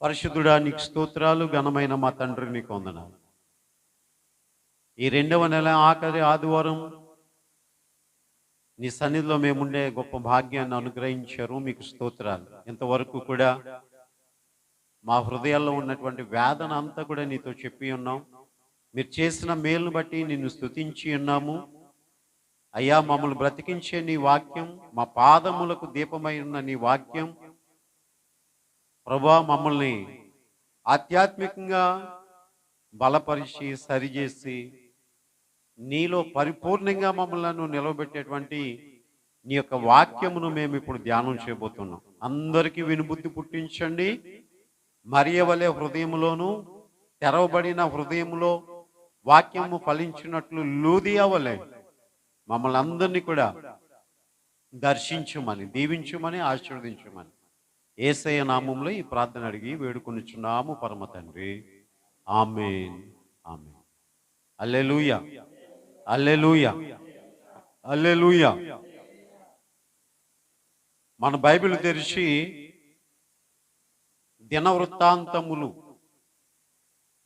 పరిశుద్ధుడా నీకు స్తోత్రాలు, ఘనమైన మా తండ్రి నీకు వందనాలు. ఈ 2వ నెల ఆఖరి ఆదివారం నీ సన్నిధిలో మేముండే గొప్ప భాగ్యాన్ని అనుగ్రహించారు. మీకు స్తోత్రాలు. ఇంతవరకు కూడా మా హృదయాల్లో ఉన్నటువంటి వేదన అంతా కూడా నీతో చెప్పి ఉన్నాం. మీరు చేసిన మేలును బట్టి నిన్ను స్తుతించి ఉన్నాము. అయ్యా, మమ్మల్ని బ్రతికించే నీ వాక్యం, మా పాదములకు దీపమై ఉన్న నీ వాక్యం ప్రభా మమ్మల్ని ఆధ్యాత్మికంగా బలపరిచి సరిచేసి నీలో పరిపూర్ణంగా మమ్మల్ని నిలవబెట్టేటువంటి నీ యొక్క వాక్యమును మేము ఇప్పుడు ధ్యానం చేయబోతున్నాం. అందరికీ వినుబుద్ధి పుట్టించండి. మరియ వలె హృదయంలోను తెరవబడిన హృదయంలో వాక్యము ఫలించినట్లు లూదియా వలె మమ్మల్ని అందరినీ కూడా దర్శించమని, దీవించమని, ఆశీర్వదించమని యేసయ్య నామములో ఈ ప్రార్థన అడిగి వేడుకొనిచున్నాము పరమ తండ్రి. ఆమేన్, ఆమేన్. హల్లెలూయా, హల్లెలూయా, హల్లెలూయా. మన బైబిల్ తెరిచి దినవృత్తాంతములు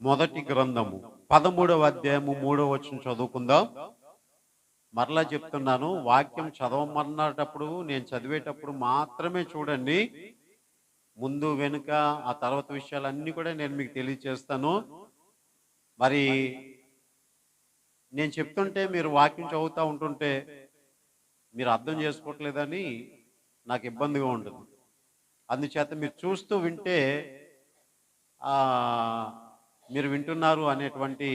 మొదటి గ్రంథము 13వ అధ్యాయము 3వ వచనం చదువుకుందాం. మరలా చెప్తున్నాను, వాక్యం చదవమన్నటప్పుడు నేను చదివేటప్పుడు మాత్రమే చూడండి. ముందు వెనుక ఆ తర్వాత విషయాలన్నీ కూడా నేను మీకు తెలియజేస్తాను. మరి నేను చెప్తుంటే మీరు వాక్యం చదువుతూ ఉంటుంటే మీరు అర్థం చేసుకోవట్లేదని నాకు ఇబ్బందిగా ఉంటుంది. అందుచేత మీరు చూస్తూ వింటే మీరు వింటున్నారు అనేటువంటి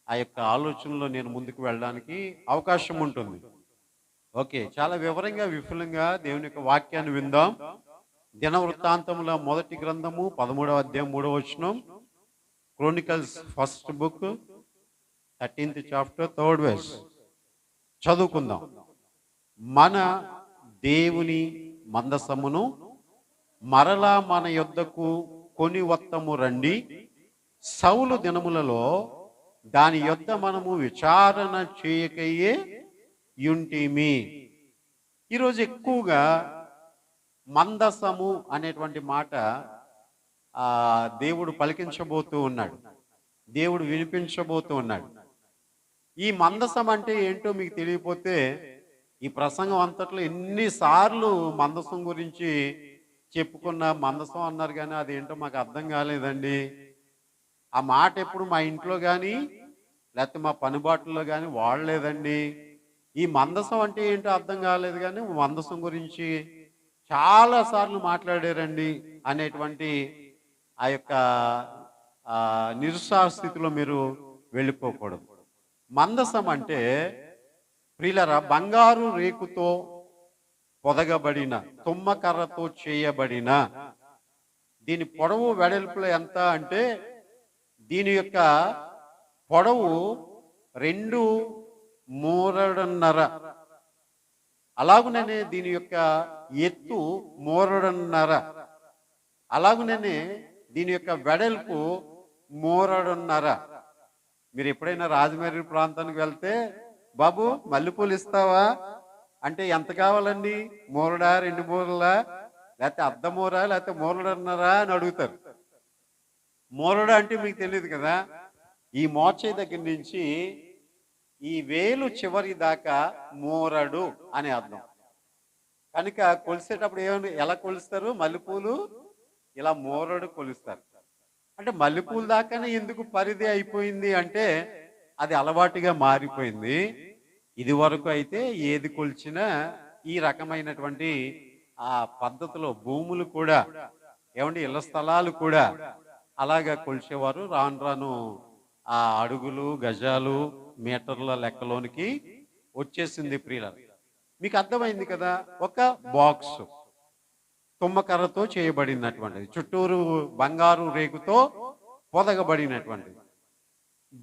ఆ యొక్క ఆలోచనలో నేను ముందుకు వెళ్ళడానికి అవకాశం ఉంటుంది. ఓకే, చాలా వివరంగా విపులంగా దేవుని యొక్క వాక్యాన్ని విందాం. దినవృత్తాంతముల మొదటి గ్రంథము 13వ అధ్యాయం 3వ వచనం. Chronicles first book 13th chapter 3rd verse చదువుకుందాం. మన దేవుని మందసమును మరలా మన యొద్దకు కొని వత్తము రండి. సౌలు దినములలో దాని యొద్ద మనము విచారణ చేయకయే యుంటిమి. ఈరోజు ఎక్కువగా మందసము అనేటువంటి మాట దేవుడు పలికించబోతూ ఉన్నాడు, దేవుడు వినిపించబోతూ ఉన్నాడు. ఈ మందసం అంటే ఏంటో మీకు తెలియకపోతే ఈ ప్రసంగం అంతట్లో ఎన్నిసార్లు మందసం గురించి చెప్పుకున్న, మందసం అన్నారు కానీ అదేంటో మాకు అర్థం కాలేదండి. ఆ మాట ఎప్పుడు మా ఇంట్లో కానీ లేకపోతే మా పనిబాట్లలో కానీ వాడలేదండి. ఈ మందసం అంటే ఏంటో అర్థం కాలేదు కానీ మందసం గురించి చాలా సార్లు మాట్లాడారండి అనేటువంటి ఆ యొక్క నిరుత్సాహ స్థితిలో మీరు వెళ్ళిపోకూడదు. మందసం అంటే ప్రియులరా, బంగారు రేకుతో పొదగబడిన, తుమ్మకర్రతో చేయబడిన, దీని పొడవు వెడల్పులో ఎంత అంటే దీని యొక్క పొడవు 2 మూరడున్నర, అలాగుననే దీని యొక్క ఎత్తు 3 మూరడున్నర, అలాగుననే దీని యొక్క వెడల్పు 3 మూరడున్నర. మీరు ఎప్పుడైనా రాజమండ్రి ప్రాంతానికి వెళ్తే, బాబు మల్లెపూలు ఇస్తావా అంటే ఎంత కావాలండి? 1 మూరడా, 2 మూరలా, లేకపోతే అర్ధ మూర, లేకపోతే 1 మూరడున్నర అని అడుగుతారు. మూరడు అంటే మీకు తెలియదు కదా. ఈ మోచే దగ్గర నుంచి ఈ వేలు చివరి దాకా మూరడు అని అర్థం. కనుక కొలిసేటప్పుడు ఎలా కొలుస్తారు? మల్లెపూలు ఇలా మూరడు కొలుస్తారు. అంటే మల్లెపూలు దాకానే ఎందుకు పరిధి అయిపోయింది అంటే అది అలవాటుగా మారిపోయింది. ఇది వరకు అయితే ఏది కొలిచినా ఈ రకమైనటువంటి ఆ పద్ధతిలో భూములు కూడా ఇళ్ల స్థలాలు కూడా అలాగా కొలిచేవారు. రాను రాను ఆ అడుగులు, గజాలు, మీటర్ల లెక్కలోనికి వచ్చేసింది. ప్రియుల, మీకు అర్థమైంది కదా. ఒక బాక్స్ తుమ్మకర్రతో చేయబడినటువంటిది, చుట్టూరు బంగారు రేకుతో పొదగబడినటువంటిది.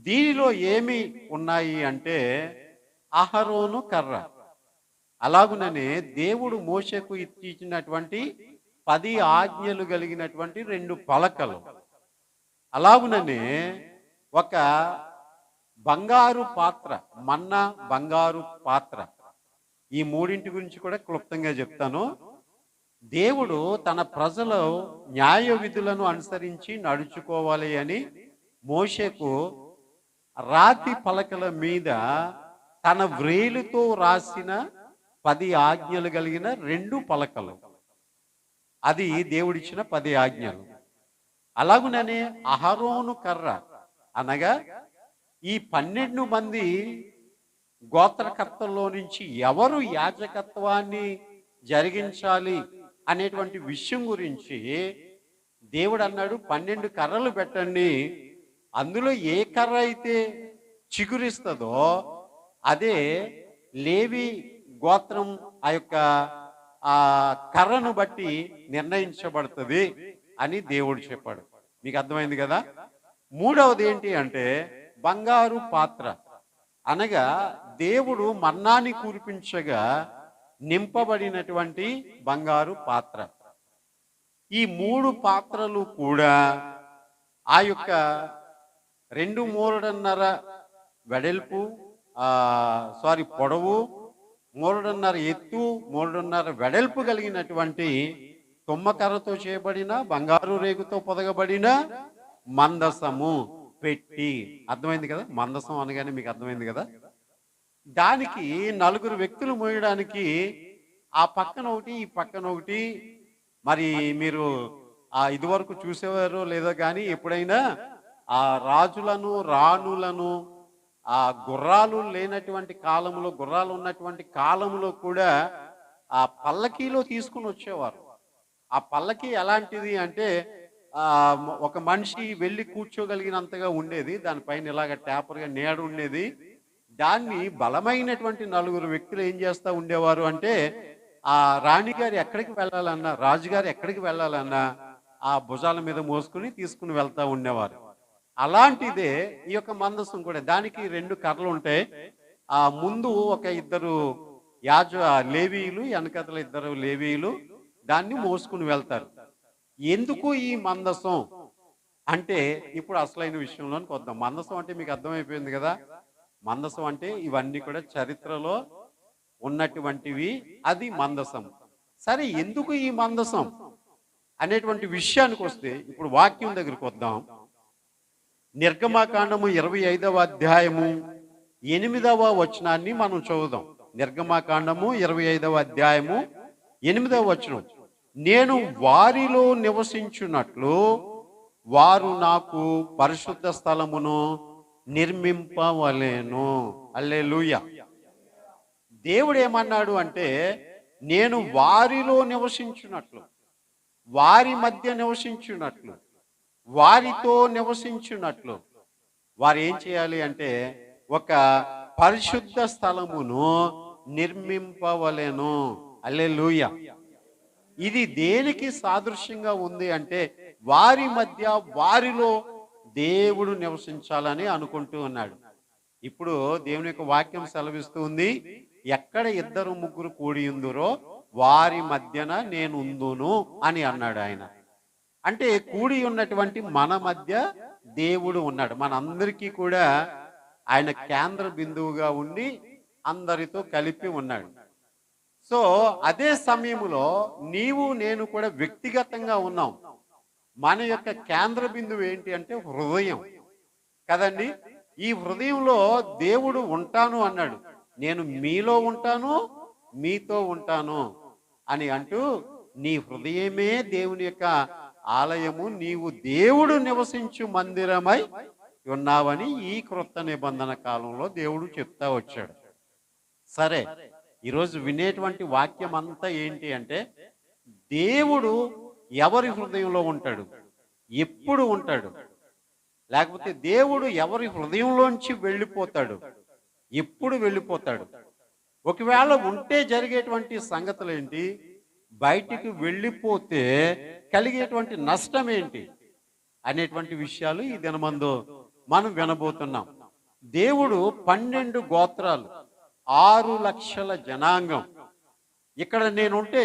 దీనిలో ఏమి ఉన్నాయి అంటే అహరోను కర్ర, అలాగుననే దేవుడు మోషేకు ఇచ్చినటువంటి 10 ఆజ్ఞలు కలిగినటువంటి 2 పలకలు, అలాగుననే ఒక బంగారు పాత్ర, మన్నా బంగారు పాత్ర. ఈ మూడింటి గురించి కూడా క్లుప్తంగా చెప్తాను. దేవుడు తన ప్రజలు న్యాయ విధులను అనుసరించి నడుచుకోవాలి అని మోషేకు రాతి పలకల మీద తన వ్రేలుతో రాసిన 10 ఆజ్ఞలు కలిగిన 2 పలకలు. అది దేవుడిచ్చిన 10 ఆజ్ఞలు. అలాగుననే అహరోను కర్ర అనగా ఈ 12 మంది గోత్రకర్తల్లో నుంచి ఎవరు యాజకత్వాన్ని జరిగించాలి అనేటువంటి విషయం గురించి దేవుడు అన్నాడు, 12 కర్రలు పెట్టండి, అందులో ఏ కర్ర అయితే చిగురిస్తుందో అదే లేవి గోత్రం ఆ యొక్క ఆ కర్రను బట్టి నిర్ణయించబడుతుంది అని దేవుడు చెప్పాడు. మీకు అర్థమైంది కదా. మూడవది ఏంటి అంటే బంగారు పాత్ర అనగా దేవుడు మన్నాని కురిపించగా నింపబడినటువంటి బంగారు పాత్ర. ఈ 3 పాత్రలు కూడా ఆ యొక్క 2 మూరడున్నర వెడల్పు పొడవు, 3.5 ఎత్తు, 3.5 వెడల్పు కలిగినటువంటి తుమ్మకర్రతో చేయబడిన బంగారు రేగుతో పొదగబడిన మందసము పెట్టి. అర్థమైంది కదా. మందసం అనగానే మీకు అర్థమైంది కదా. దానికి 4 వ్యక్తులు మోయడానికి ఆ పక్కన ఒకటి ఈ పక్కన ఒకటి. మరి మీరు ఇదివరకు చూసేవారో లేదో కానీ ఎప్పుడైనా ఆ రాజులను రాణులను ఆ గుర్రాలు లేనటువంటి కాలంలో, గుర్రాలు ఉన్నటువంటి కాలంలో కూడా ఆ పల్లకీలో తీసుకుని వచ్చేవారు. ఆ పల్లకి ఎలాంటిది అంటే ఒక మనిషి వెళ్ళి కూర్చోగలిగినంతగా ఉండేది. దానిపైన ఇలాగ ట్యాపర్గా నీడ ఉండేది. దాన్ని బలమైనటువంటి 4 వ్యక్తులు ఏం చేస్తూ ఉండేవారు అంటే ఆ రాణిగారు ఎక్కడికి వెళ్ళాలన్నా, రాజుగారు ఎక్కడికి వెళ్ళాలన్నా ఆ భుజాల మీద మోసుకుని తీసుకుని వెళ్తూ ఉండేవారు. అలాంటిదే ఈ యొక్క మందసం కూడా. దానికి 2 కర్రలు ఉంటాయి. ఆ ముందు ఒక 2 లేవీయులు, వెనకతల 2 లేవీయులు దాన్ని మోసుకుని వెళ్తారు. ఎందుకు ఈ మందసం అంటే ఇప్పుడు అసలైన విషయంలోనికి వద్దాం. మందసం అంటే మీకు అర్థమైపోయింది కదా. మందసం అంటే ఇవన్నీ కూడా చరిత్రలో ఉన్నటువంటివి. అది మందసం. సరే, ఎందుకు ఈ మందసం అనేటువంటి విషయానికి వస్తే ఇప్పుడు వాక్యం దగ్గరికి వద్దాం. నిర్గమాకాండము 25వ అధ్యాయము 8వ వచనాన్ని మనం చదువుదాం. నిర్గమాకాండము 25వ అధ్యాయము 8వ వచనం. నేను వారిలో నివసించున్నట్లు వారు నాకు పరిశుద్ధ స్థలమును నిర్మింపవలెను. హల్లెలూయా. దేవుడు ఏమన్నాడు అంటే నేను వారిలో నివసించున్నట్లు, వారి మధ్య నివసించున్నట్లు, వారితో నివసించున్నట్లు వారు ఏం చేయాలి అంటే ఒక పరిశుద్ధ స్థలమును నిర్మింపవలెను. హల్లెలూయా. ఇది దేనికి సాదృశ్యంగా ఉంది అంటే వారి మధ్య, వారిలో దేవుడు నివసించాలని అనుకుంటూ ఉన్నాడు. ఇప్పుడు దేవుని యొక్క వాక్యం సెలవిస్తూ ఉంది, ఎక్కడ 2-3 కూడి ఉందురో వారి మధ్యన నేను ఉందును అని అన్నాడు ఆయన. అంటే కూడి ఉన్నటువంటి మన మధ్య దేవుడు ఉన్నాడు. మనందరికీ కూడా ఆయన కేంద్ర బిందువుగా ఉండి అందరితో కలిపి ఉన్నాడు. సో అదే సమయంలో నీవు నేను కూడా వ్యక్తిగతంగా ఉన్నాం. మన యొక్క కేంద్ర బిందువు ఏంటి అంటే హృదయం కదండి. ఈ హృదయంలో దేవుడు ఉంటాను అన్నాడు. నేను మీలో ఉంటాను, మీతో ఉంటాను అని అంటూ నీ హృదయమే దేవుని యొక్క ఆలయము, నీవు దేవుడు నివసించు మందిరమై ఉన్నావని ఈ క్రొత్త నిబంధన కాలంలో దేవుడు చెప్తా వచ్చాడు. సరే, ఈరోజు వినేటువంటి వాక్యం అంతా ఏంటి అంటే దేవుడు ఎవరి హృదయంలో ఉంటాడు, ఎప్పుడు ఉంటాడు, లేకపోతే దేవుడు ఎవరి హృదయంలోంచి వెళ్ళిపోతాడు, ఎప్పుడు వెళ్ళిపోతాడు, ఒకవేళ ఉంటే జరిగేటువంటి సంగతులు ఏంటి, బయటికి వెళ్ళిపోతే కలిగేటువంటి నష్టం ఏంటి అనేటువంటి విషయాలు ఈ దినమందు మనం వినబోతున్నాం. దేవుడు 12 గోత్రాలు, 6 లక్షల జనాంగం. ఇక్కడ నేనుంటే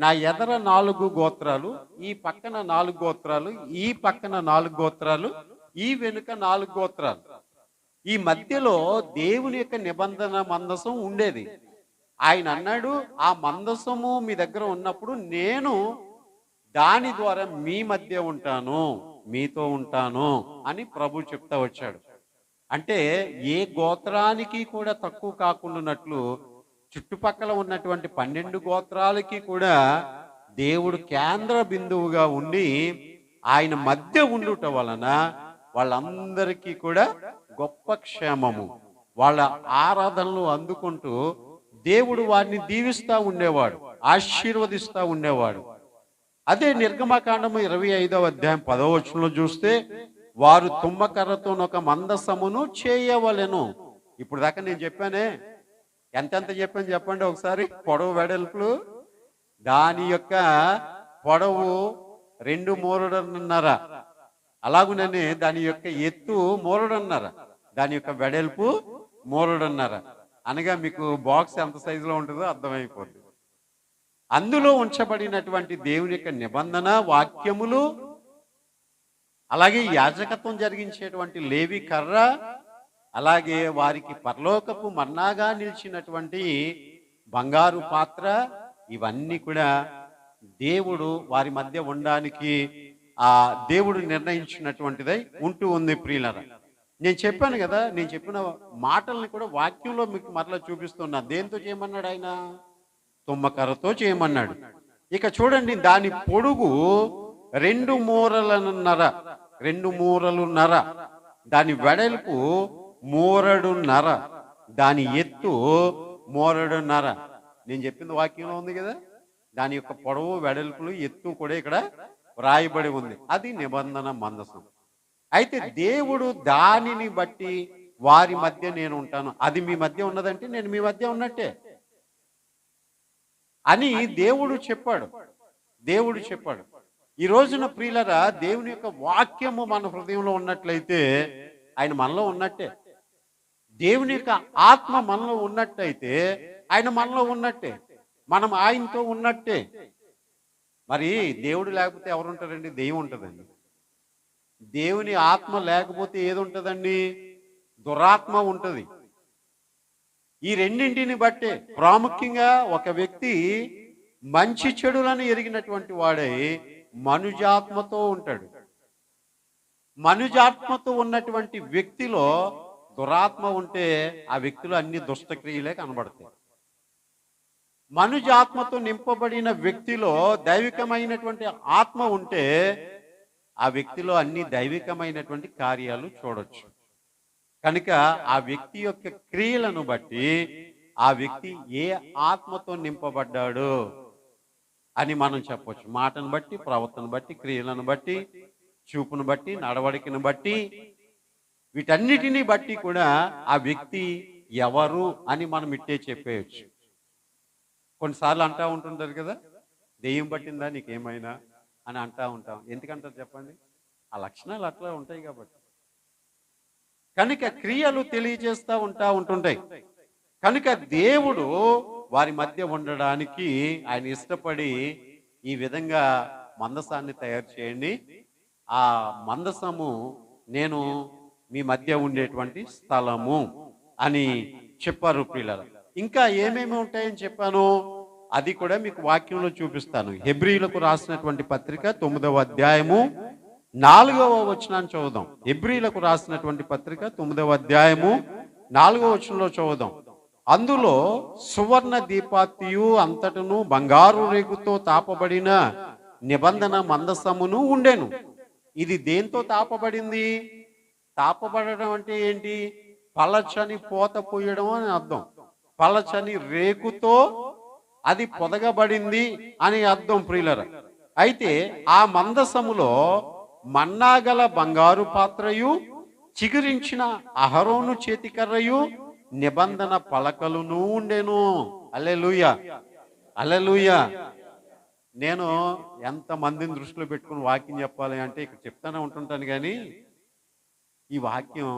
నా ఎదర 4 గోత్రాలు, ఈ పక్కన 4 గోత్రాలు, ఈ పక్కన 4 గోత్రాలు, ఈ వెనుక 4 గోత్రాలు. ఈ మధ్యలో దేవుని యొక్క నిబంధన మందసం ఉండేది. ఆయన అన్నాడు, ఆ మందసము మీ దగ్గర ఉన్నప్పుడు నేను దాని ద్వారా మీ మధ్య ఉంటాను, మీతో ఉంటాను అని ప్రభు చెప్తా వచ్చాడు. అంటే ఏ గోత్రానికి కూడా తక్కువ కాకుండానట్లు చుట్టుపక్కల ఉన్నటువంటి 12 గోత్రాలకి కూడా దేవుడు కేంద్ర బిందువుగా ఉండి ఆయన మధ్య ఉండుట వలన వాళ్ళందరికీ కూడా గొప్ప క్షేమము, వాళ్ళ ఆరాధనలు అందుకుంటూ దేవుడు వారిని దీవిస్తూ ఉండేవాడు, ఆశీర్వదిస్తూ ఉండేవాడు. అదే నిర్గమకాండము 25వ అధ్యాయం 10వ వచనంలో చూస్తే వారు తుమ్మకర్రతో ఒక మందసమును చేయవలెను. ఇప్పుడు దాకా నేను చెప్పానే, ఎంతెంత చెప్పాను చెప్పండి ఒకసారి. పొడవు వెడల్పులు దాని యొక్క పొడవు 2 మూరడున్నర, అలాగుననే దాని యొక్క ఎత్తు మూరడున్నర, దాని యొక్క వెడల్పు మూరడున్నర. అనగా మీకు బాక్స్ ఎంత సైజులో ఉంటుందో అర్థమైపోద్ది. అందులో ఉంచబడినటువంటి దేవుని యొక్క నిబంధన వాక్యములు, అలాగే యాజకత్వం జరిగించేటువంటి లేవి కర్ర, అలాగే వారికి పరలోకపు మన్నాగా నిలిచినటువంటి బంగారు పాత్ర, ఇవన్నీ కూడా దేవుడు వారి మధ్య ఉండడానికి ఆ దేవుడు నిర్ణయించినటువంటిదై ఉంటూ ఉంది ప్రియులరా. నేను చెప్పాను కదా, నేను చెప్పిన మాటల్ని కూడా వాక్యంలో మీకు మరలా చూపిస్తున్నా. దేంతో చేయమన్నాడు ఆయన? తుమ్మకర్రతో చేయమన్నాడు. ఇక చూడండి, దాని పొడుగు 2 మూరలున్నర, 2 మూరలున్నర, దాని వెడల్పు మూరడున్నర, దాని ఎత్తు మూరడున్నర. నేను చెప్పింది వాక్యంలో ఉంది కదా. దాని యొక్క పొడవు వెడల్పులు ఎత్తు కూడా ఇక్కడ వ్రాయబడి ఉంది. అది నిబంధన మందసం. అయితే దేవుడు దానిని బట్టి వారి మధ్య నేను ఉంటాను, అది మీ మధ్య ఉన్నదంటే నేను మీ మధ్య ఉన్నట్టే అని దేవుడు చెప్పాడు. దేవుడు చెప్పాడు. ఈ రోజున ప్రియులరా, దేవుని యొక్క వాక్యము మన హృదయంలో ఉన్నట్లయితే ఆయన మనలో ఉన్నట్టే. దేవుని యొక్క ఆత్మ మనలో ఉన్నట్టయితే ఆయన మనలో ఉన్నట్టే, మనం ఆయనతో ఉన్నట్టే. మరి దేవుడు లేకపోతే ఎవరు ఉంటారండి? దెయ్యం ఉంటుందండి. దేవుని ఆత్మ లేకపోతే ఏది ఉంటుందండి? దురాత్మ ఉంటుంది. ఈ రెండింటిని బట్టే ప్రాముఖ్యంగా ఒక వ్యక్తి మంచి చెడులను ఎరిగినటువంటి వాడై మనుజాత్మతో ఉంటాడు. మనుజాత్మతో ఉన్నటువంటి వ్యక్తిలో దురాత్మ ఉంటే ఆ వ్యక్తిలో అన్ని దుష్టక్రియలే కనబడతాయి. మనుజాత్మతో నింపబడిన వ్యక్తిలో దైవికమైనటువంటి ఆత్మ ఉంటే ఆ వ్యక్తిలో అన్ని దైవికమైనటువంటి కార్యాలు చూడొచ్చు. కనుక ఆ వ్యక్తి యొక్క క్రియలను బట్టి ఆ వ్యక్తి ఏ ఆత్మతో నింపబడ్డాడు అని మనం చెప్పొచ్చు. మాటను బట్టి, ప్రవర్తన బట్టి, క్రియలను బట్టి, చూపును బట్టి, నడవడికను బట్టి, వీటన్నిటినీ బట్టి కూడా ఆ వ్యక్తి ఎవరు అని మనం ఇట్టే చెప్పేయచ్చు. కొన్నిసార్లు అంటూ ఉంటుంటారు కదా, దెయ్యం పట్టిందా నీకేమైనా అని అంటూ ఉంటాం. ఎందుకంటారు చెప్పండి? ఆ లక్షణాలు అట్లా ఉంటాయి కాబట్టి. కనుక క్రియలు తెలియజేస్తూ ఉంటుంటాయి. కనుక దేవుడు వారి మధ్య ఉండడానికి ఆయన ఇష్టపడి ఈ విధంగా మందసాన్ని తయారు చేయండి, ఆ మందసము నేను మీ మధ్య ఉండేటువంటి స్థలము అని చెప్పారు ప్రియులారా. ఇంకా ఏమేమి ఉంటాయని చెప్పాను అది కూడా మీకు వాక్యంలో చూపిస్తాను. హెబ్రీలకు రాసినటువంటి పత్రిక 9వ అధ్యాయము 4వ వచనాన్ని చదువుదాం. హెబ్రీలకు రాసినటువంటి పత్రిక 9వ అధ్యాయము 4వ వచనంలో చదువుదాం. అందులో సువర్ణ దీపాత్తియు అంతటను బంగారు రేగుతో తాపబడిన నిబంధన మందసమును ఉండెను. ఇది దేంతో తాపబడింది? తాపబడడం అంటే ఏంటి? పలచని పోత పోయడం అని అర్థం. పలచని రేకుతో అది పొదగబడింది అని అర్థం ప్రియులరా. అయితే ఆ మందసములో మన్నాగల బంగారు పాత్రయు, చిగురించిన అహరోను చేతికర్రయు, నిబంధన పలకలును ఉండెను. హల్లెలూయా, హల్లెలూయా. నేను ఎంత మందిని దృష్టిలో పెట్టుకుని వాక్యం చెప్పాలి అంటే ఇక్కడ చెప్తానే ఉంటుంటాను, కానీ ఈ వాక్యం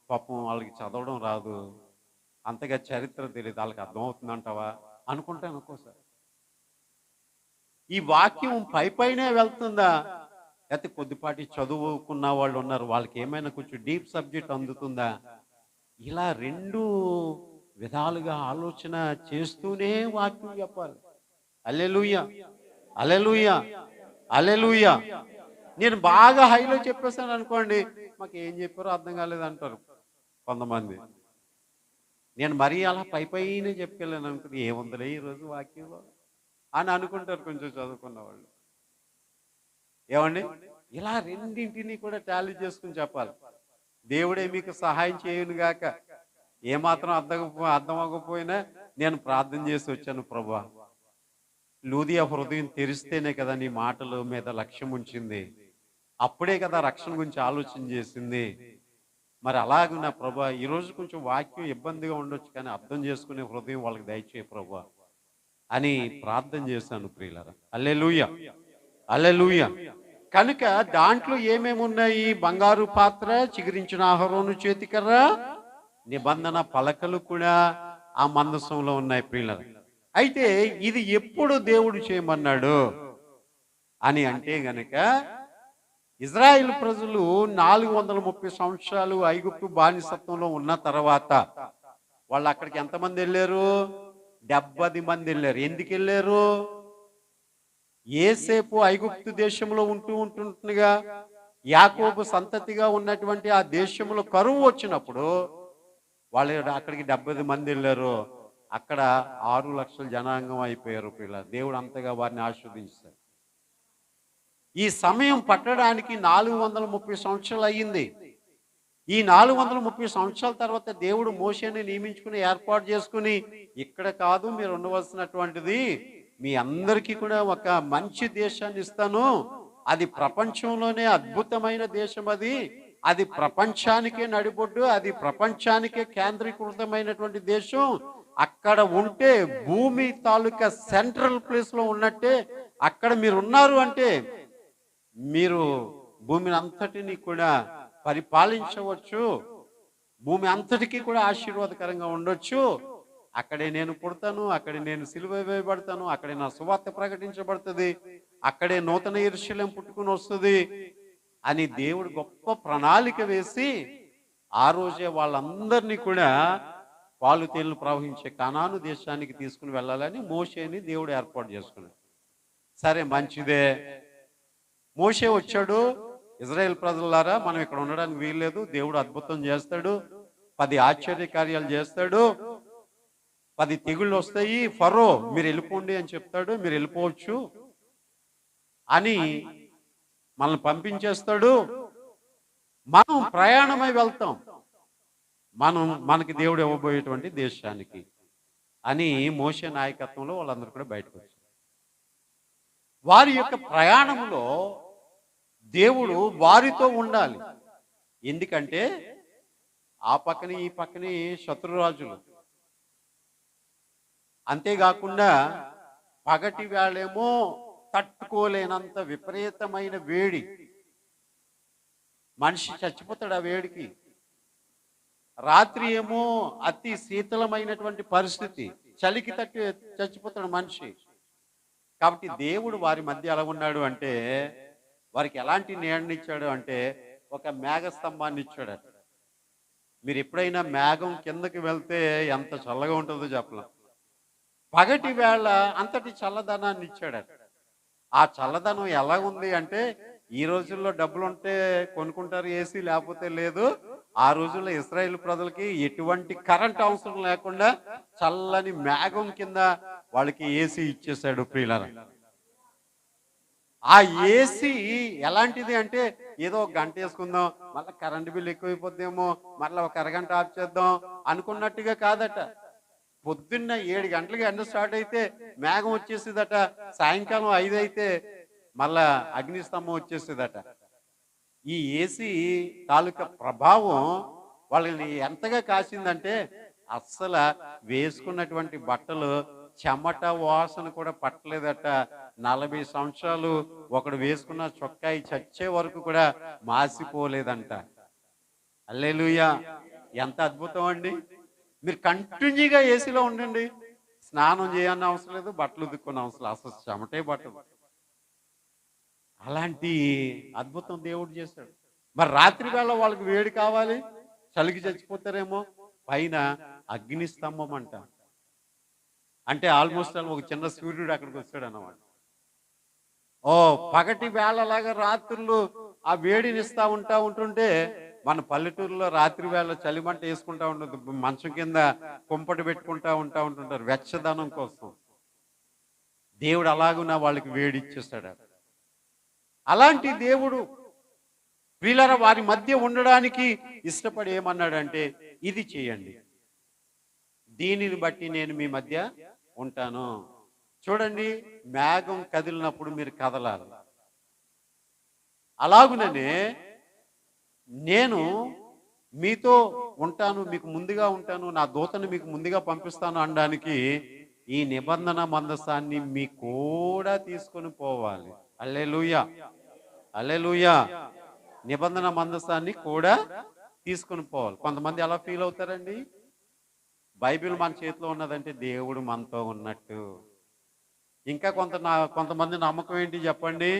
పాపం వాళ్ళకి చదవడం రాదు, అంతగా చరిత్ర తెలియదు, వాళ్ళకి అర్థమవుతుందంటావా అనుకుంటాను ఒక్కోసారి. ఈ వాక్యం పైనే వెళ్తుందా, లేకపోతే కొద్దిపాటి చదువుకున్న వాళ్ళు ఉన్నారు, వాళ్ళకి ఏమైనా కొంచెం డీప్ సబ్జెక్ట్ అందుతుందా? ఇలా రెండు విధాలుగా ఆలోచన చేస్తూనే వాక్యం చెప్పాలి. హల్లెలూయా, హల్లెలూయా, హల్లెలూయా. నేను బాగా హైలో చెప్పేసాను అనుకోండి, మాకు ఏం చెప్పారో అర్థం కాలేదు అంటారు కొంతమంది. నేను మరీ అలా పైనే చెప్పుకెళ్ళాను అనుకుని, ఏముందిలే ఈరోజు వాక్యంలో అని అనుకుంటారు కొంచెం చదువుకున్న వాళ్ళు. ఏమండి, ఇలా రెండింటినీ కూడా టాలీ చేసుకుని చెప్పాలి. దేవుడే మీకు సహాయం చేయను గాక. ఏమాత్రం అర్థం అవ్వకపోయినా నేను ప్రార్థన చేసి వచ్చాను ప్రభువా. లూదియా హృదయం తెరిస్తేనే కదా నీ మాటల మీద లక్ష్యం ఉంచింది. అప్పుడే కదా రక్షణ గురించి ఆలోచన చేసింది. మరి అలాగే నా ప్రభువా, ఈరోజు కొంచెం వాక్యం ఇబ్బందిగా ఉండొచ్చు, కానీ అర్థం చేసుకునే హృదయం వాళ్ళకి దయచేయి ప్రభువా అని ప్రార్థన చేశాను ప్రియులారా. హల్లెలూయా, హల్లెలూయా. కనుక దాంట్లో ఏమేమి ఉన్నాయి? బంగారు పాత్ర, చిగురించిన అహరోను చేతికర్ర, నిబంధన పలకలు కూడా ఆ మందసంలో ఉన్నాయి ప్రియులారా. అయితే ఇది ఎప్పుడు దేవుడు చేయమన్నాడు అని అంటే గనక, ఇజ్రాయిల్ ప్రజలు 430 సంవత్సరాలు ఐగుప్తు బానిసత్వంలో ఉన్న తర్వాత వాళ్ళు అక్కడికి ఎంతమంది వెళ్ళారు? 70 మంది వెళ్ళారు. ఎందుకు వెళ్ళారు? ఏసేపు ఐగుప్తు దేశంలో ఉంటుండగా యాకోబు సంతతిగా ఉన్నటువంటి ఆ దేశంలో కరువు వచ్చినప్పుడు వాళ్ళు అక్కడికి 70 మంది వెళ్ళారు. అక్కడ 6 లక్షల జనాంగం అయిపోయారు పిల్లలు. దేవుడు అంతగా వారిని ఆశీర్వదించారు. ఈ సమయం పట్టడానికి 430 సంవత్సరాలు అయ్యింది. ఈ 430 సంవత్సరాల తర్వాత దేవుడు మోషేని నియమించుకుని ఏర్పాటు చేసుకుని, ఇక్కడ కాదు మీరు ఉండవలసినటువంటిది, మీ అందరికీ కూడా ఒక మంచి దేశాన్ని ఇస్తాను, అది ప్రపంచంలోనే అద్భుతమైన దేశం, అది ప్రపంచానికే నడిబొడ్డు, అది ప్రపంచానికే కేంద్రీకృతమైనటువంటి దేశం. అక్కడ ఉంటే భూమి తాలూకా సెంట్రల్ ప్లేస్ లో ఉన్నట్టే అక్కడ మీరు ఉన్నారు అంటే మీరు భూమిని అంతటిని కూడా పరిపాలించవచ్చు, భూమి అంతటికీ కూడా ఆశీర్వాదకరంగా ఉండొచ్చు. అక్కడే నేను పుడతాను, అక్కడే నేను సిలువ వేయబడతాను, అక్కడే నా సువార్త ప్రకటించబడుతుంది, అక్కడే నూతన యెరూషలేము పుట్టుకుని వస్తుంది అని దేవుడు గొప్ప ప్రణాళిక వేసి ఆ రోజే వాళ్ళందరినీ కూడా పాలు తేళ్లు ప్రవహించే కనాను దేశానికి తీసుకుని వెళ్ళాలని మోషేని దేవుడు ఏర్పాటు చేసుకున్నాడు. సరే, మంచిదే. మోషే వచ్చాడు, ఇజ్రాయెల్ ప్రజలారా మనం ఇక్కడ ఉండడానికి వీల్లేదు, దేవుడు అద్భుతం చేస్తాడు, 10 ఆశ్చర్య కార్యాలు చేస్తాడు, 10 తెగుళ్ళు వస్తాయి, ఫరో మీరు వెళ్ళిపోండి అని చెప్తాడు, మీరు వెళ్ళిపోవచ్చు అని మనల్ని పంపించేస్తాడు, మనం ప్రయాణమై వెళ్తాం మనకి దేవుడు ఇవ్వబోయేటువంటి దేశానికి అని మోషే నాయకత్వంలో వాళ్ళందరూ కూడా బయటకు వచ్చారు. వారి యొక్క ప్రయాణంలో దేవుడు వారితో ఉండాలి. ఎందుకంటే ఆ పక్కని ఈ పక్కని శత్రురాజులు. అంతేకాకుండా పగటి వేళేమో తట్టుకోలేనంత విపరీతమైన వేడి, మనిషి చచ్చిపోతాడు ఆ వేడికి. రాత్రి ఏమో అతి శీతలమైనటువంటి పరిస్థితి, చలికి తట్టి చచ్చిపోతాడు మనిషి. కాబట్టి దేవుడు వారి మధ్య ఎలా ఉన్నాడు అంటే, వారికి ఎలాంటి నీడనిచ్చాడు అంటే ఒక మేఘ స్తంభాన్ని ఇచ్చాడు. మీరు ఎప్పుడైనా మేఘం కిందకి వెళ్తే ఎంత చల్లగా ఉంటుందో చెప్పలేం. పగటి వేళ అంతటి చల్లదనాన్ని ఇచ్చాడు. ఆ చల్లదనం ఎలా ఉంది అంటే, ఈ రోజుల్లో డబ్బులు ఉంటే కొనుక్కుంటారు ఏసీ, లేకపోతే లేదు. ఆ రోజుల్లో ఇశ్రాయేలు ప్రజలకి ఎటువంటి కరెంట్ అవసరం లేకుండా చల్లని మేఘం కింద వాళ్ళకి ఏసీ ఇచ్చేసాడు ప్రియులారా. ఆ ఏసీ ఎలాంటిది అంటే, ఏదో ఒక గంట వేసుకుందాం, మళ్ళీ కరెంట్ బిల్ ఎక్కువైపోద్దేమో, మళ్ళీ ఒక అరగంట ఆఫ్ చేద్దాం అనుకున్నట్టుగా కాదట. పొద్దున్న 7 గంటలకి ఎండ స్టార్ట్ అయితే మేఘం వచ్చేసేదట, సాయంకాలం 5 అయితే మళ్ళా అగ్నిస్తంభం వచ్చేసేదట. ఈ ఏసీ తాలూకా ప్రభావం వాళ్ళని ఎంతగా కాసిందంటే, అస్సలు వేసుకున్నటువంటి బట్టలు చెమట వాసన కూడా పట్టలేదట. 40 సంవత్సరాలు ఒకడు వేసుకున్న చొక్కాయి చచ్చే వరకు కూడా మాసిపోలేదంట. హల్లెలూయా, ఎంత అద్భుతం అండి. మీరు కంటిన్యూగా ఏసీలో ఉండండి, స్నానం చేయని అవసరం లేదు, బట్టలు ఉతుక్కునే అవసరం, అసలు చెమటే బట్టలు. అలాంటి అద్భుతం దేవుడు చేశాడు. మరి రాత్రి వేళ వాళ్ళకి వేడి కావాలి, చలికి చచ్చిపోతారేమో, పైన అగ్ని స్తంభం అంట. అంటే ఆల్మోస్ట్ ఒక చిన్న సూర్యుడు అక్కడికి వచ్చాడు అన్నమాట. ఓ పగటి వేళలాగా రాత్రులు ఆ వేడిని ఇస్తా ఉంటుంటే, మన పల్లెటూరులో రాత్రి వేళ చలిమంట వేసుకుంటా ఉండదు, మంచం కింద కుంపటి పెట్టుకుంటా ఉంటుంటారు వెచ్చదనం కోసం. దేవుడు అలాగున్నా వాళ్ళకి వేడి ఇచ్చేస్తాడు. అలాంటి దేవుడు ప్రియులారా వారి మధ్య ఉండడానికి ఇష్టపడి ఏమన్నాడంటే, ఇది చేయండి, దీనిని బట్టి నేను మీ మధ్య ఉంటాను. చూడండి, మేఘం కదిలినప్పుడు మీరు కదలాలి. అలాగుననే నేను మీతో ఉంటాను, మీకు ముందుగా ఉంటాను, నా దూతను మీకు ముందుగా పంపిస్తాను అనడానికి ఈ నిబంధన మందసాన్ని మీ కూడా తీసుకొని పోవాలి. హల్లెలూయా, హల్లెలూయా. నిబంధన మందసాన్ని కూడా తీసుకొని పోవాలి. కొంతమంది ఎలా ఫీల్ అవుతారండి, బైబిల్ మన చేతిలో ఉన్నదంటే దేవుడు మనతో ఉన్నట్టు. ఇంకా కొంతమంది నమ్మకం ఏంటి చెప్పండి,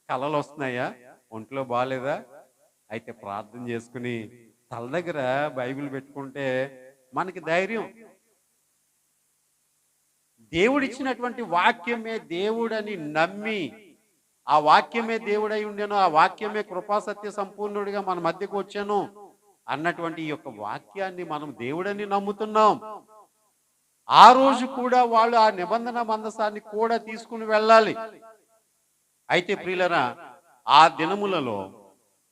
కళలు వస్తున్నాయా, ఒంట్లో బాగాలేదా, అయితే ప్రార్థన చేసుకుని తల దగ్గర బైబిల్ పెట్టుకుంటే మనకి ధైర్యం. దేవుడిచ్చినటువంటి వాక్యమే దేవుడని నమ్మి, ఆ వాక్యమే దేవుడై ఉండేను, ఆ వాక్యమే కృపాసత్య సంపూర్ణుడిగా మన మధ్యకు వచ్చాను అన్నటువంటి ఈ యొక్క వాక్యాన్ని మనం దేవుడని నమ్ముతున్నాం. ఆ రోజు కూడా వాళ్ళు ఆ నిబంధన మందసాన్ని కూడా తీసుకుని వెళ్ళాలి. అయితే ప్రియులరా, ఆ దినములలో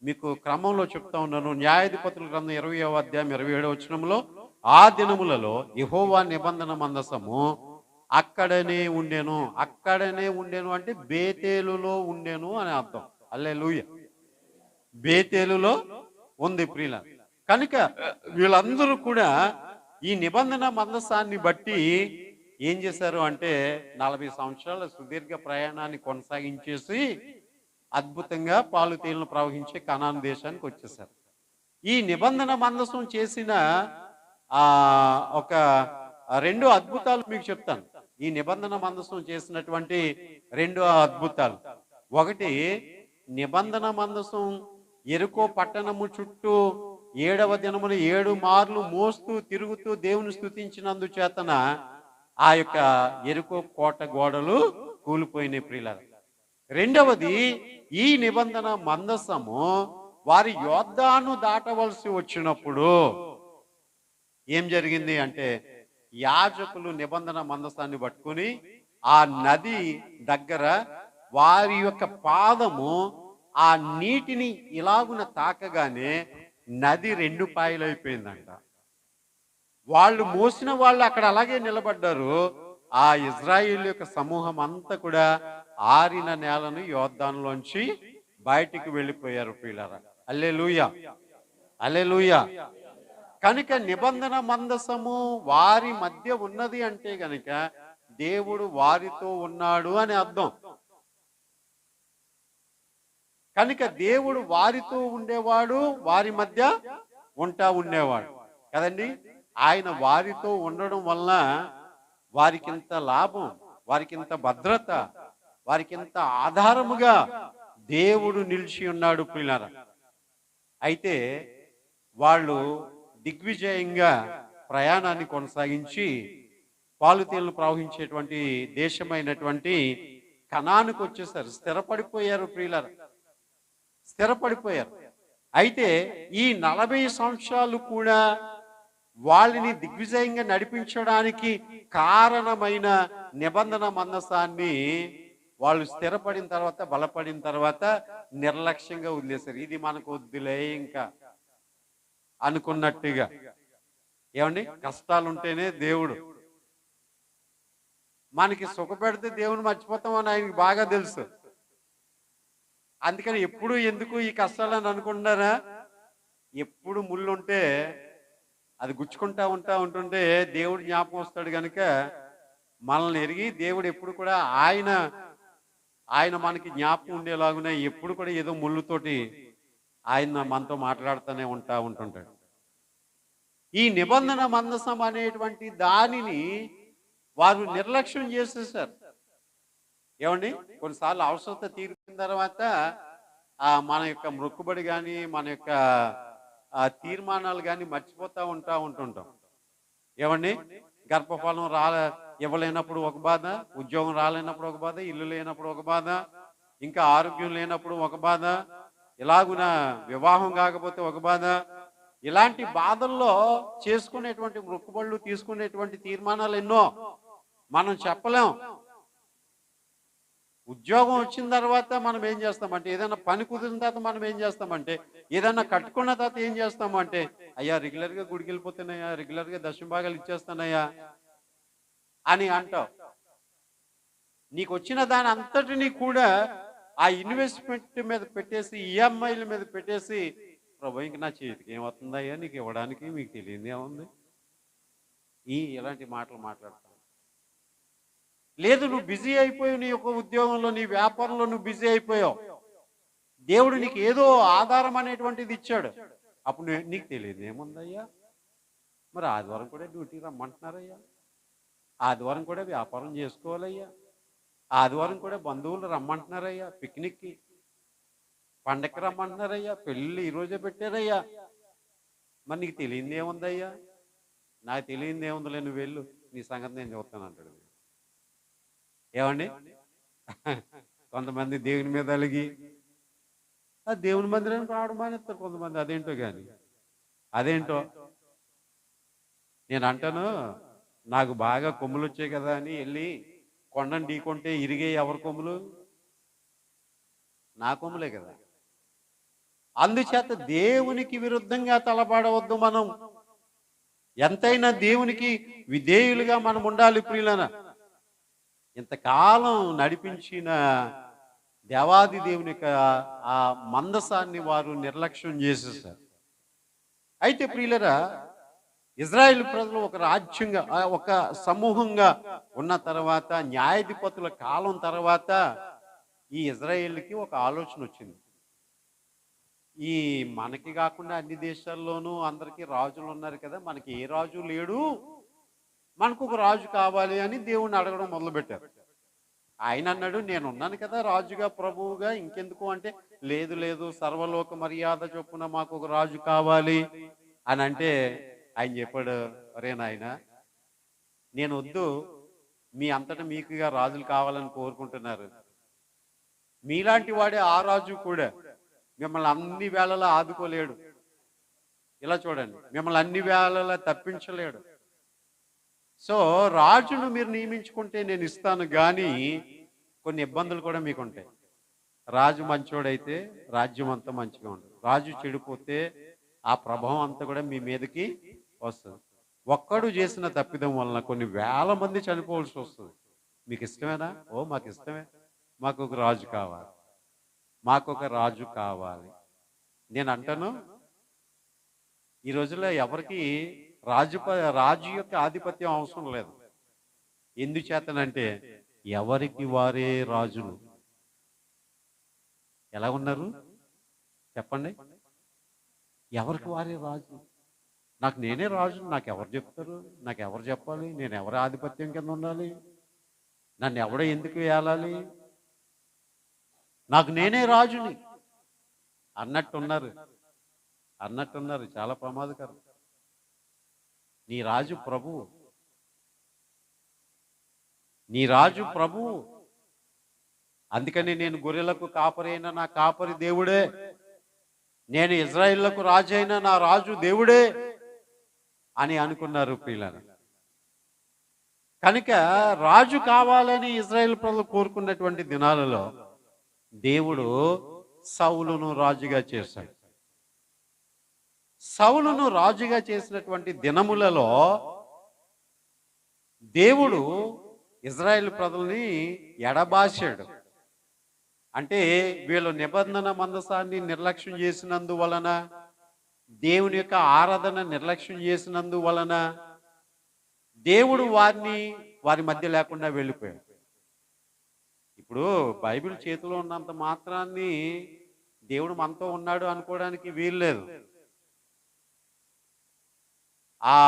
మీకు క్రమంలో చెప్తా ఉన్నాను, న్యాయాధిపతుల గ్రంథం 20వ అధ్యాయం 27వ వచనంలో, ఆ దినములలో యెహోవా నిబంధన మందసము అక్కడనే ఉండెను. అక్కడనే ఉండెను అంటే బేతేలులో ఉండెను అని అర్థం. హల్లెలూయా. బేతేలులో ఉంది ప్రియుల. కనుక వీళ్ళందరూ కూడా ఈ నిబంధన మందసాన్ని బట్టి ఏం చేశారు అంటే 40 సంవత్సరాల సుదీర్ఘ ప్రయాణాన్ని కొనసాగించేసి అద్భుతంగా పాలు తేనెలు ప్రవహించే కనాను దేశానికి వచ్చేసారు. ఈ నిబంధన మందసం చేసిన ఒక 2 అద్భుతాలు మీకు చెప్తాను. ఈ నిబంధన మందసం చేసినటువంటి 2 అద్భుతాలు. ఒకటి, నిబంధన మందసం యెరికో పట్టణము చుట్టూ 7వ దినమున 7 మార్లు మోస్తూ తిరుగుతూ దేవుని స్తుతించినందు చేతన ఆ యొక్క యెరికో కోట గోడలు కూలిపోయినాయి ప్రియులారా. రెండవది, ఈ నిబంధన మందసము వారి యోర్దాను దాటవలసి వచ్చినప్పుడు ఏం జరిగింది అంటే, యాజకులు నిబంధన మందసాన్ని పట్టుకుని ఆ నది దగ్గర వారి యొక్క పాదము ఆ నీటిని ఇలాగున తాకగానే నది 2 పాయలైపోయిందంట. వాళ్ళు మోసిన వాళ్ళు అక్కడ అలాగే నిలబడ్డారు. ఆ ఇజ్రాయిల్ యొక్క సమూహం అంతా కూడా ఆరిన నేలను యోర్దానులోంచి బయటికి వెళ్ళిపోయారు ప్రియులారా. హల్లెలూయా, హల్లెలూయా. కనుక నిబంధన మందసము వారి మధ్య ఉన్నది అంటే గనుక దేవుడు వారితో ఉన్నాడు అని అర్థం. కనుక దేవుడు వారితో ఉండేవాడు, వారి మధ్య ఉండేవాడు కదండి. ఆయన వారితో ఉండడం వలన వారికింత లాభం, వారికింత భద్రత, వారికింత ఆధారముగా దేవుడు నిలిచి ఉన్నాడు ప్రియులారా. అయితే వాళ్ళు దిగ్విజయంగా ప్రయాణాన్ని కొనసాగించి పాలు తేనెలు ప్రవహించేటువంటి దేశమైనటువంటి కనానుకు వచ్చేసారు. స్థిరపడిపోయారు ప్రియులారా, స్థిరపడిపోయారు. అయితే ఈ 40 సంవత్సరాలు కూడా వాళ్ళని దిగ్విజయంగా నడిపించడానికి కారణమైన నిబంధన మందసాన్ని వాళ్ళు స్థిరపడిన తర్వాత, బలపడిన తర్వాత నిర్లక్ష్యంగా వదిలేశారు. ఇది మనకు వద్దులే ఇంకా అనుకున్నట్టుగా. ఏమండి, కష్టాలు ఉంటేనే దేవుడు మనకి సుఖపెడితే దేవుని మర్చిపోతామని ఆయనకి బాగా తెలుసు. అందుకని ఎప్పుడు ఎందుకు ఈ కష్టాలని అనుకుంటున్నారా, ఎప్పుడు ముళ్ళుంటే అది గుచ్చుకుంటా ఉంటుంటే దేవుడు జ్ఞాపకం వస్తాడు. కనుక మనల్ని ఎరిగి దేవుడు ఎప్పుడు కూడా ఆయన మనకి జ్ఞాపకం ఉండేలాగునే ఎప్పుడు కూడా ఏదో ముళ్ళుతోటి ఆయన మనతో మాట్లాడుతూనే ఉంటుంటాడు. ఈ నిబంధన మందసం అనేటువంటి దానిని వారు నిర్లక్ష్యం చేసేసారు. ఏమండి, కొన్నిసార్లు అవసరత తీరిన తర్వాత మన యొక్క మొక్కుబడి కానీ మన యొక్క తీర్మానాలు కానీ మర్చిపోతూ ఉంటుంటాం. ఏమండి, గర్భఫలం ఇవ్వలేనప్పుడు ఒక బాధ, ఉద్యోగం రాలేనప్పుడు ఒక బాధ, ఇల్లు లేనప్పుడు ఒక బాధ, ఇంకా ఆరోగ్యం లేనప్పుడు ఒక బాధ, ఇలాగున వివాహం కాకపోతే ఒక బాధ. ఇలాంటి బాధల్లో చేసుకునేటువంటి మొక్కుబళ్ళు, తీసుకునేటువంటి తీర్మానాలు ఎన్నో మనం చెప్పలేం. ఉద్యోగం వచ్చిన తర్వాత మనం ఏం చేస్తామంటే, ఏదైనా పని కుదిరిన తర్వాత మనం ఏం చేస్తామంటే, ఏదైనా కట్టుకున్న తర్వాత ఏం చేస్తామంటే, అయ్యా రెగ్యులర్గా గుడికి వెళ్ళిపోతున్నాయా, రెగ్యులర్గా దర్శన భాగాలు ఇచ్చేస్తానయ్యా అని అంటావు. నీకు వచ్చిన దాని అంతటినీ కూడా ఆ ఇన్వెస్ట్మెంట్ మీద పెట్టేసి, ఈఎంఐల మీద పెట్టేసి, ప్రభు ఇంక నా చేతికి ఏమవుతుందయ్యా నీకు ఇవ్వడానికి, మీకు తెలియదు ఏముంది, ఇలాంటి మాటలు మాట్లాడతాను. లేదు, నువ్వు బిజీ అయిపోయావు, నీ యొక్క ఉద్యోగంలో, నీ వ్యాపారంలో నువ్వు బిజీ అయిపోయావు. దేవుడు నీకు ఏదో ఆధారం అనేటువంటిది ఇచ్చాడు. అప్పుడు నీకు తెలియదు ఏముందయ్యా, మరి ఆదివారం కూడా డ్యూటీ రమ్మంటున్నారయ్యా, ఆదివారం కూడా వ్యాపారం చేసుకోవాలయ్యా, ఆదివారం కూడా బంధువులు రమ్మంటున్నారయ్యా, పిక్నిక్కి, పండక్కి రమ్మంటున్నారయ్యా, పెళ్ళి ఈరోజే పెట్టారయ్యా, మరి నీకు తెలియంది ఏముందయ్యా, నాకు తెలియంది ఏముందిలే, నువ్వు వెళ్ళు, నీ సంగతి నేను చూస్తాను అంటాడు. ఏమండి, కొంతమంది దేవుని మీద అలిగి ఆ దేవుని మందిరానికి రావడం మానేస్తారు కొంతమంది. అదేంటో కానీ, అదేంటో నేను అంటాను, నాకు బాగా కొమ్ములు వచ్చాయి కదా అని వెళ్ళి కొండను ఢీకొంటే ఇరిగే ఎవరి కొమ్ములు? నా కొమ్ములే కదా. అందుచేత దేవునికి విరుద్ధంగా తలపడవద్దు. మనం ఎంతైనా దేవునికి విధేయులుగా మనం ఉండాలి ప్రియులన. ఇంతకాలం నడిపించిన దేవాది దేవుని ఆ మందసాన్ని వారు నిర్లక్ష్యం చేసేసారు. అయితే ప్రియులరా, ఇజ్రాయేల్ ప్రజలు ఒక రాజ్యంగా, ఒక సమూహంగా ఉన్న తర్వాత, న్యాయాధిపతుల కాలం తర్వాత ఈ ఇజ్రాయేల్కి ఒక ఆలోచన వచ్చింది. ఈ మనకి కాకుండా అన్ని దేశాల్లోనూ అందరికీ రాజులు ఉన్నారు కదా, మనకి ఏ రాజు లేడు, మనకు ఒక రాజు కావాలి అని దేవుణ్ణి అడగడం మొదలుపెట్టారు. ఆయన అన్నాడు, నేను ఉన్నాను కదా రాజుగా, ప్రభువుగా, ఇంకెందుకు అంటే, లేదు లేదు, సర్వలోక మర్యాద చొప్పున మాకు ఒక రాజు కావాలి అని అంటే, ఆయన చెప్పాడు, అరే నాయన, నేను వద్దు, మీ అంతటా మీకుగా రాజులు కావాలని కోరుకుంటున్నారు. మీలాంటి వాడే ఆ రాజు కూడా మిమ్మల్ని అన్ని వేళలా ఆదుకోలేడు. ఇలా చూడండి, మిమ్మల్ని అన్ని వేళలా తప్పించలేడు. సో రాజును మీరు నియమించుకుంటే నేను ఇస్తాను, కానీ కొన్ని ఇబ్బందులు కూడా మీకు ఉంటాయి. రాజు మంచోడైతే రాజ్యం అంతా మంచిగా ఉంటుంది, రాజు చెడిపోతే ఆ ప్రభావం అంతా కూడా మీ మీదకి వస్తుంది. ఒక్కడు చేసిన తప్పిదం వలన కొన్ని వేల మంది చనిపోవాల్సి వస్తుంది. మీకు ఇష్టమేనా? ఓ మాకు ఇష్టమే, మాకు ఒక రాజు కావాలి, మాకు ఒక రాజు కావాలి. నేను అంటాను, ఈ రోజుల్లో ఎవరికి రాజు యొక్క ఆధిపత్యం అవసరం లేదు. ఎందుచేతనంటే ఎవరికి వారే రాజులు. ఎలా ఉన్నారు చెప్పండి? ఎవరికి వారే రాజు. నాకు నేనే రాజు, నాకు ఎవరు చెప్తారు, నాకు ఎవరు చెప్పాలి, నేను ఎవరి ఆధిపత్యం కింద ఉండాలి, నన్ను ఎవడ ఎందుకు ఏలాలి, నాకు నేనే రాజుని అన్నట్టున్నారు. చాలా ప్రమాదకరం. నీ రాజు ప్రభువు, నీ రాజు ప్రభువు. అందుకని నేను గొర్రెలకు కాపరి అయిన నా కాపరి దేవుడే, నేను ఇజ్రాయిల్లకు రాజు అయిన నా రాజు దేవుడే అని అనుకున్నారు ప్రియులారా. కనుక రాజు కావాలని ఇజ్రాయిల్ ప్రజలు కోరుకున్నటువంటి దినాలలో దేవుడు సౌలును రాజుగా చేశాడు. సౌలును రాజుగా చేసినటువంటి దినములలో దేవుడు ఇజ్రాయిల్ ప్రజల్ని ఎడబాశాడు. అంటే వీళ్ళు నిబంధన మందసాన్ని నిర్లక్ష్యం చేసినందువలన, దేవుని యొక్క ఆరాధన నిర్లక్ష్యం చేసినందువలన దేవుడు వారి మధ్య లేకుండా వెళ్ళిపోయాడు. ఇప్పుడు బైబిల్ చేతిలో ఉన్నంత మాత్రాన్ని దేవుడు మనతో ఉన్నాడు అనుకోవడానికి వీల్లేదు. ఆ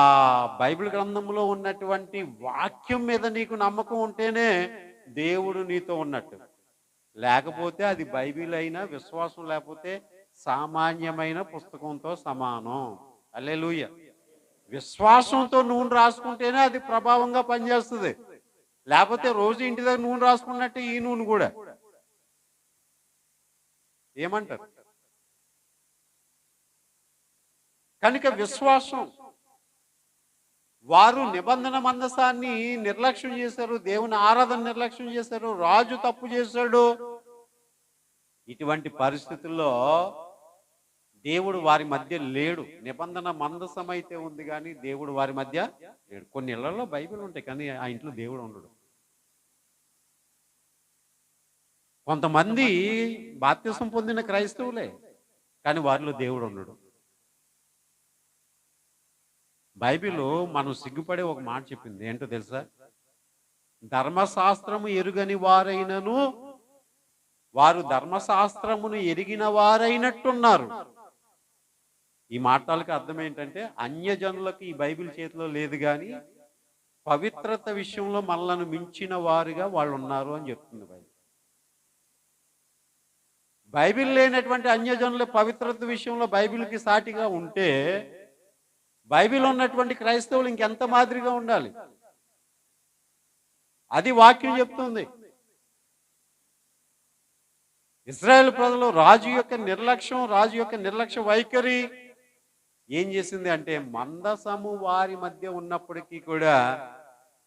బైబిల్ గ్రంథంలో ఉన్నటువంటి వాక్యం మీద నీకు నమ్మకం ఉంటేనే దేవుడు నీతో ఉన్నట్టు. లేకపోతే అది బైబిల్ అయినా, విశ్వాసం లేకపోతే సామాన్యమైన పుస్తకంతో సమానం. హల్లెలూయా. విశ్వాసంతో నూనె రాసుకుంటేనే అది ప్రభావంగా పనిచేస్తుంది. లేకపోతే రోజు ఇంటి దగ్గర నూనె రాసుకున్నట్టే ఈ నూనె కూడా. ఏమంటారు? కనుక విశ్వాసం, వారు నిబంధన మందసాన్ని నిర్లక్ష్యం చేశారు, దేవుని ఆరాధన నిర్లక్ష్యం చేశారు, రాజు తప్పు చేశాడు. ఇటువంటి పరిస్థితుల్లో దేవుడు వారి మధ్య లేడు. నిబంధన మందసం అయితే ఉంది కానీ దేవుడు వారి మధ్య లేడు. కొన్ని ఇళ్లలో బైబిల్ ఉంటాయి కానీ ఆ ఇంట్లో దేవుడు ఉండడు. కొంతమంది బాప్తిసం పొందిన క్రైస్తవులే కానీ వారిలో దేవుడు ఉండడు. బైబిల్ మనం సిగ్గుపడే ఒక మాట చెప్పింది, ఏంటో తెలుసా? ధర్మశాస్త్రము ఎరుగని వారైనను వారు ధర్మశాస్త్రమును ఎరిగిన వారైనట్టున్నారు. ఈ మాటలకు అర్థం ఏంటంటే, అన్యజనులకు ఈ బైబిల్ చేతిలో లేదు కానీ పవిత్రత విషయంలో మనలను మించిన వారుగా వాళ్ళు ఉన్నారు అని చెప్తుంది బైబిల్. బైబిల్ లేనటువంటి అన్యజనుల పవిత్రత విషయంలో బైబిల్కి సాటిగా ఉంటే బైబిల్ ఉన్నటువంటి క్రైస్తవులు ఇంకెంత మాదిరిగా ఉండాలి? అది వాక్యం చెప్తుంది. ఇశ్రాయేలు ప్రజలు రాజు యొక్క నిర్లక్ష్య వైఖరి ఏం చేసింది అంటే, మందసము వారి మధ్య ఉన్నప్పటికీ కూడా,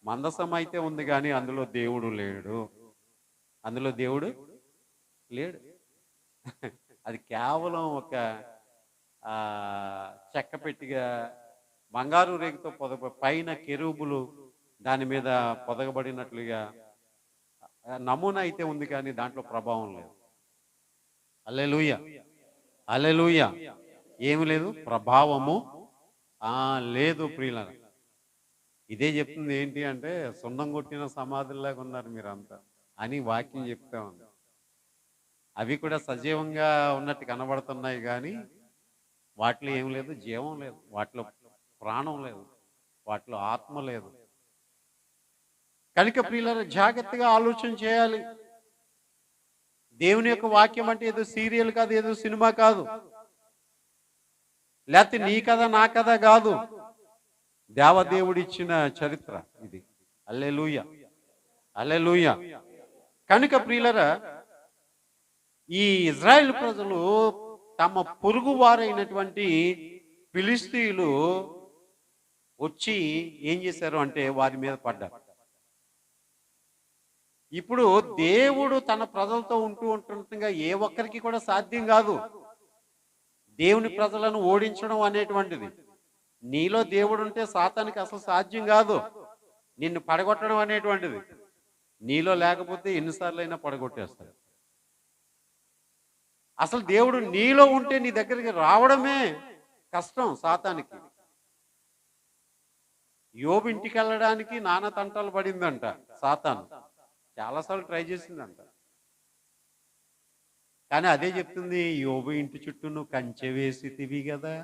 మందసం అయితే ఉంది కానీ అందులో దేవుడు లేడు. అందులో దేవుడు లేడు. అది కేవలం ఒక చెక్క పెట్టిగా బంగారు రేగితో పైన కెరూబులు దాని మీద పొదగబడినట్లుగా నమూనా అయితే ఉంది కానీ దాంట్లో ప్రభావం లేదు. హల్లెలూయా, హల్లెలూయా. ఏమి లేదు, ప్రభావము లేదు ప్రియులారా. ఇదే చెప్తుంది ఏంటి అంటే, సున్నం కొట్టిన సమాధుల్లాగా ఉన్నారు మీరంతా అని వాక్యం చెప్తా ఉంది. అవి కూడా సజీవంగా ఉన్నట్టు కనబడుతున్నాయి కానీ వాటిలో ఏం లేదు, జీవం లేదు, వాటిలో ప్రాణం లేదు, వాటిలో ఆత్మ లేదు. కనుక ప్రియులారా జాగ్రత్తగా ఆలోచన చేయాలి. దేవుని యొక్క వాక్యం అంటే ఏదో సీరియల్ కాదు, ఏదో సినిమా కాదు, లేకపోతే నీ కథ నా కథ కాదు. దేవదేవుడిచ్చిన చరిత్ర ఇది. హల్లెలూయా, హల్లెలూయా. కనుక ప్రియులారా, ఈ ఇజ్రాయెల్ ప్రజలు తమ పొరుగు వారైనటువంటి ఫిలిష్తీయులు వచ్చి ఏం చేశారు అంటే వారి మీద పడ్డారు. ఇప్పుడు దేవుడు తన ప్రజలతో ఉంటుండగా ఏ ఒక్కరికి కూడా సాధ్యం కాదు దేవుని ప్రజలను ఓడించడం అనేటువంటిది. నీలో దేవుడు ఉంటే సాతానికి అసలు సాధ్యం కాదు నిన్ను పడగొట్టడం అనేటువంటిది. నీలో లేకపోతే ఎన్నిసార్లు అయినా పడగొట్టేస్తాడు. అసలు దేవుడు నీలో ఉంటే నీ దగ్గరికి రావడమే కష్టం సాతానికి. యోబు ఇంటికి వెళ్ళడానికి నానా తంటాలు పడిందంట సాతాను. చాలాసార్లు ట్రై చేసిందంట. కానీ అదే చెప్తుంది, యోబు ఇంటి చుట్టూ నువ్వు కంచె వేసితివి కదా,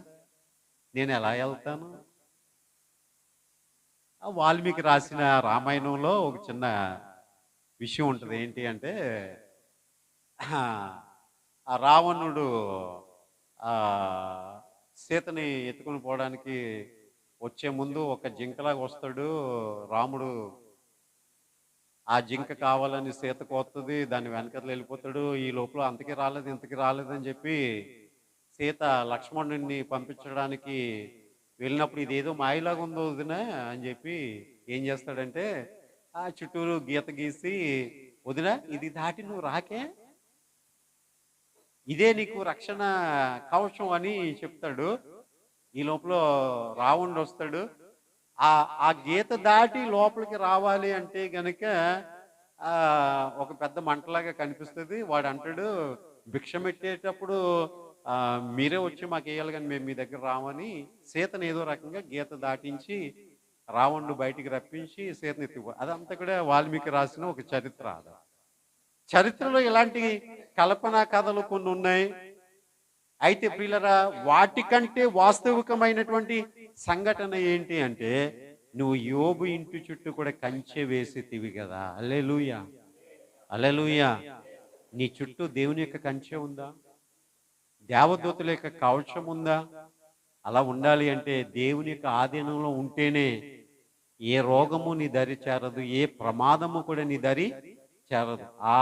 నేను ఎలా వెళ్తాను? వాల్మీకి రాసిన రామాయణంలో ఒక చిన్న విషయం ఉంటుంది. ఏంటి అంటే, ఆ రావణుడు సీతని ఎత్తుకుని పోవడానికి వచ్చే ముందు ఒక జింకలాగా వస్తాడు రాముడు. ఆ జింక కావాలని సీత కోస్తుంది, దాని వెనకలు వెళ్ళిపోతాడు. ఈ లోపల అంతకి రాలేదు ఇంతకి రాలేదని చెప్పి సీత లక్ష్మణుడిని పంపించడానికి వెళ్ళినప్పుడు ఇదేదో మాయలాగా ఉందో వదిన అని చెప్పి ఏం చేస్తాడంటే, ఆ చుట్టూరు గీత గీసి, వదిన ఇది దాటి నువ్వు రాకే, ఇదే నీకు రక్షణ కవచం అని చెప్తాడు. ఈ లోపల రావణుడు వస్తాడు. ఆ గీత దాటి లోపలికి రావాలి అంటే గనక ఒక పెద్ద మంటలాగా కనిపిస్తుంది. వాడు అంటాడు, భిక్ష పెట్టేటప్పుడు మీరే వచ్చి మాకు వేయాలి కానీ మేము మీ దగ్గర రామని సీతను ఏదో రకంగా గీత దాటించి రావణుడు బయటికి రప్పించి సీతను ఎత్తుకు. అదంతా కూడా వాల్మీకి రాసిన ఒక చరిత్ర. చరిత్రలో ఇలాంటి కల్పనా కథలు కొన్ని ఉన్నాయి. అయితే ప్రియులరా, వాటికంటే వాస్తవికమైనటువంటి సంఘటన ఏంటి అంటే, నువ్వు యోబు ఇంటి చుట్టూ కూడా కంచె వేసేతివి కదా. హల్లెలూయా, హల్లెలూయా. నీ చుట్టూ దేవుని యొక్క కంచె ఉందా? దేవదూతల యొక్క కవచం ఉందా? అలా ఉండాలి అంటే దేవుని యొక్క ఆధీనంలో ఉంటేనే ఏ రోగము నీ దరి చేరదు, ఏ ప్రమాదము కూడా నీ దరి చేరదు. ఆ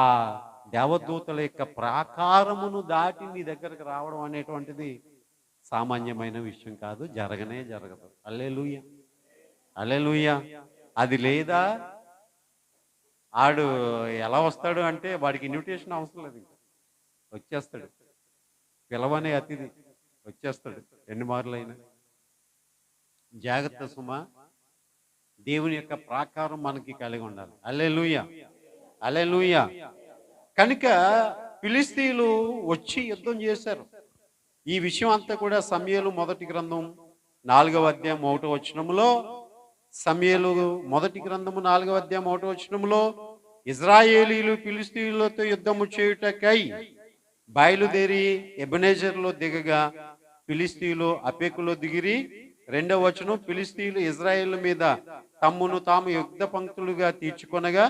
దేవదూతల యొక్క ప్రాకారమును దాటి నీ దగ్గరకు రావడం అనేటువంటిది సామాన్యమైన విషయం కాదు, జరగనే జరగదు. హల్లెలూయా, హల్లెలూయా. అది లేదా ఆడు ఎలా వస్తాడు అంటే వాడికి ఇన్విటేషన్ అవసరం లేదు, ఇంకా వచ్చేస్తాడు. పిలవనే అతిథి వచ్చేస్తాడు ఎన్ని మార్లైనా. జాగ్రత్త సుమా, దేవుని యొక్క ప్రాకారం మనకి కలిగి ఉండాలి. హల్లెలూయా, హల్లెలూయా. కనుక ఫిలిస్తీయులు వచ్చి యుద్ధం చేశారు. ఈ విషయం అంతా కూడా సమూయేలు మొదటి గ్రంథం 4వ అధ్యాయం 1వ వచనములో, సమూయేలు మొదటి గ్రంథము 4వ అధ్యాయం 1వ వచనములో, ఇజ్రాయేలీలు ఫిలిస్తీయులతో యుద్ధము చేయుటకై బయలుదేరి ఎబెనెజరులో దిగగా ఫిలిస్తీయులు అపెకులో దిగిరి. 2వ వచనం, ఫిలిస్తీయులు ఇజ్రాయేల్ మీద తమ్మును తాము యుద్ధ పంక్తులుగా తీర్చుకొనగా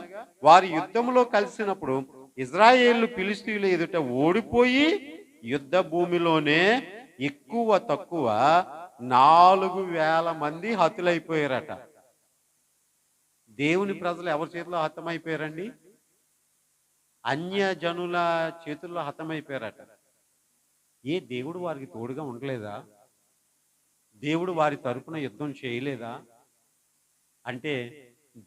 వారి యుద్ధములో కలిసినప్పుడు ఇజ్రాయేలు ఫిలిస్తీయుల ఎదుట ఓడిపోయి యుద్ధ భూమిలోనే ఎక్కువ తక్కువ 4,000 మంది హతులైపోయారట. దేవుని ప్రజలు ఎవరి చేతిలో హతమైపోయారండి? అన్య జనుల చేతుల్లో హతమైపోయారట. ఏ దేవుడు వారికి తోడుగా ఉండలేదా? దేవుడు వారి తరపున యుద్ధం చేయలేదా? అంటే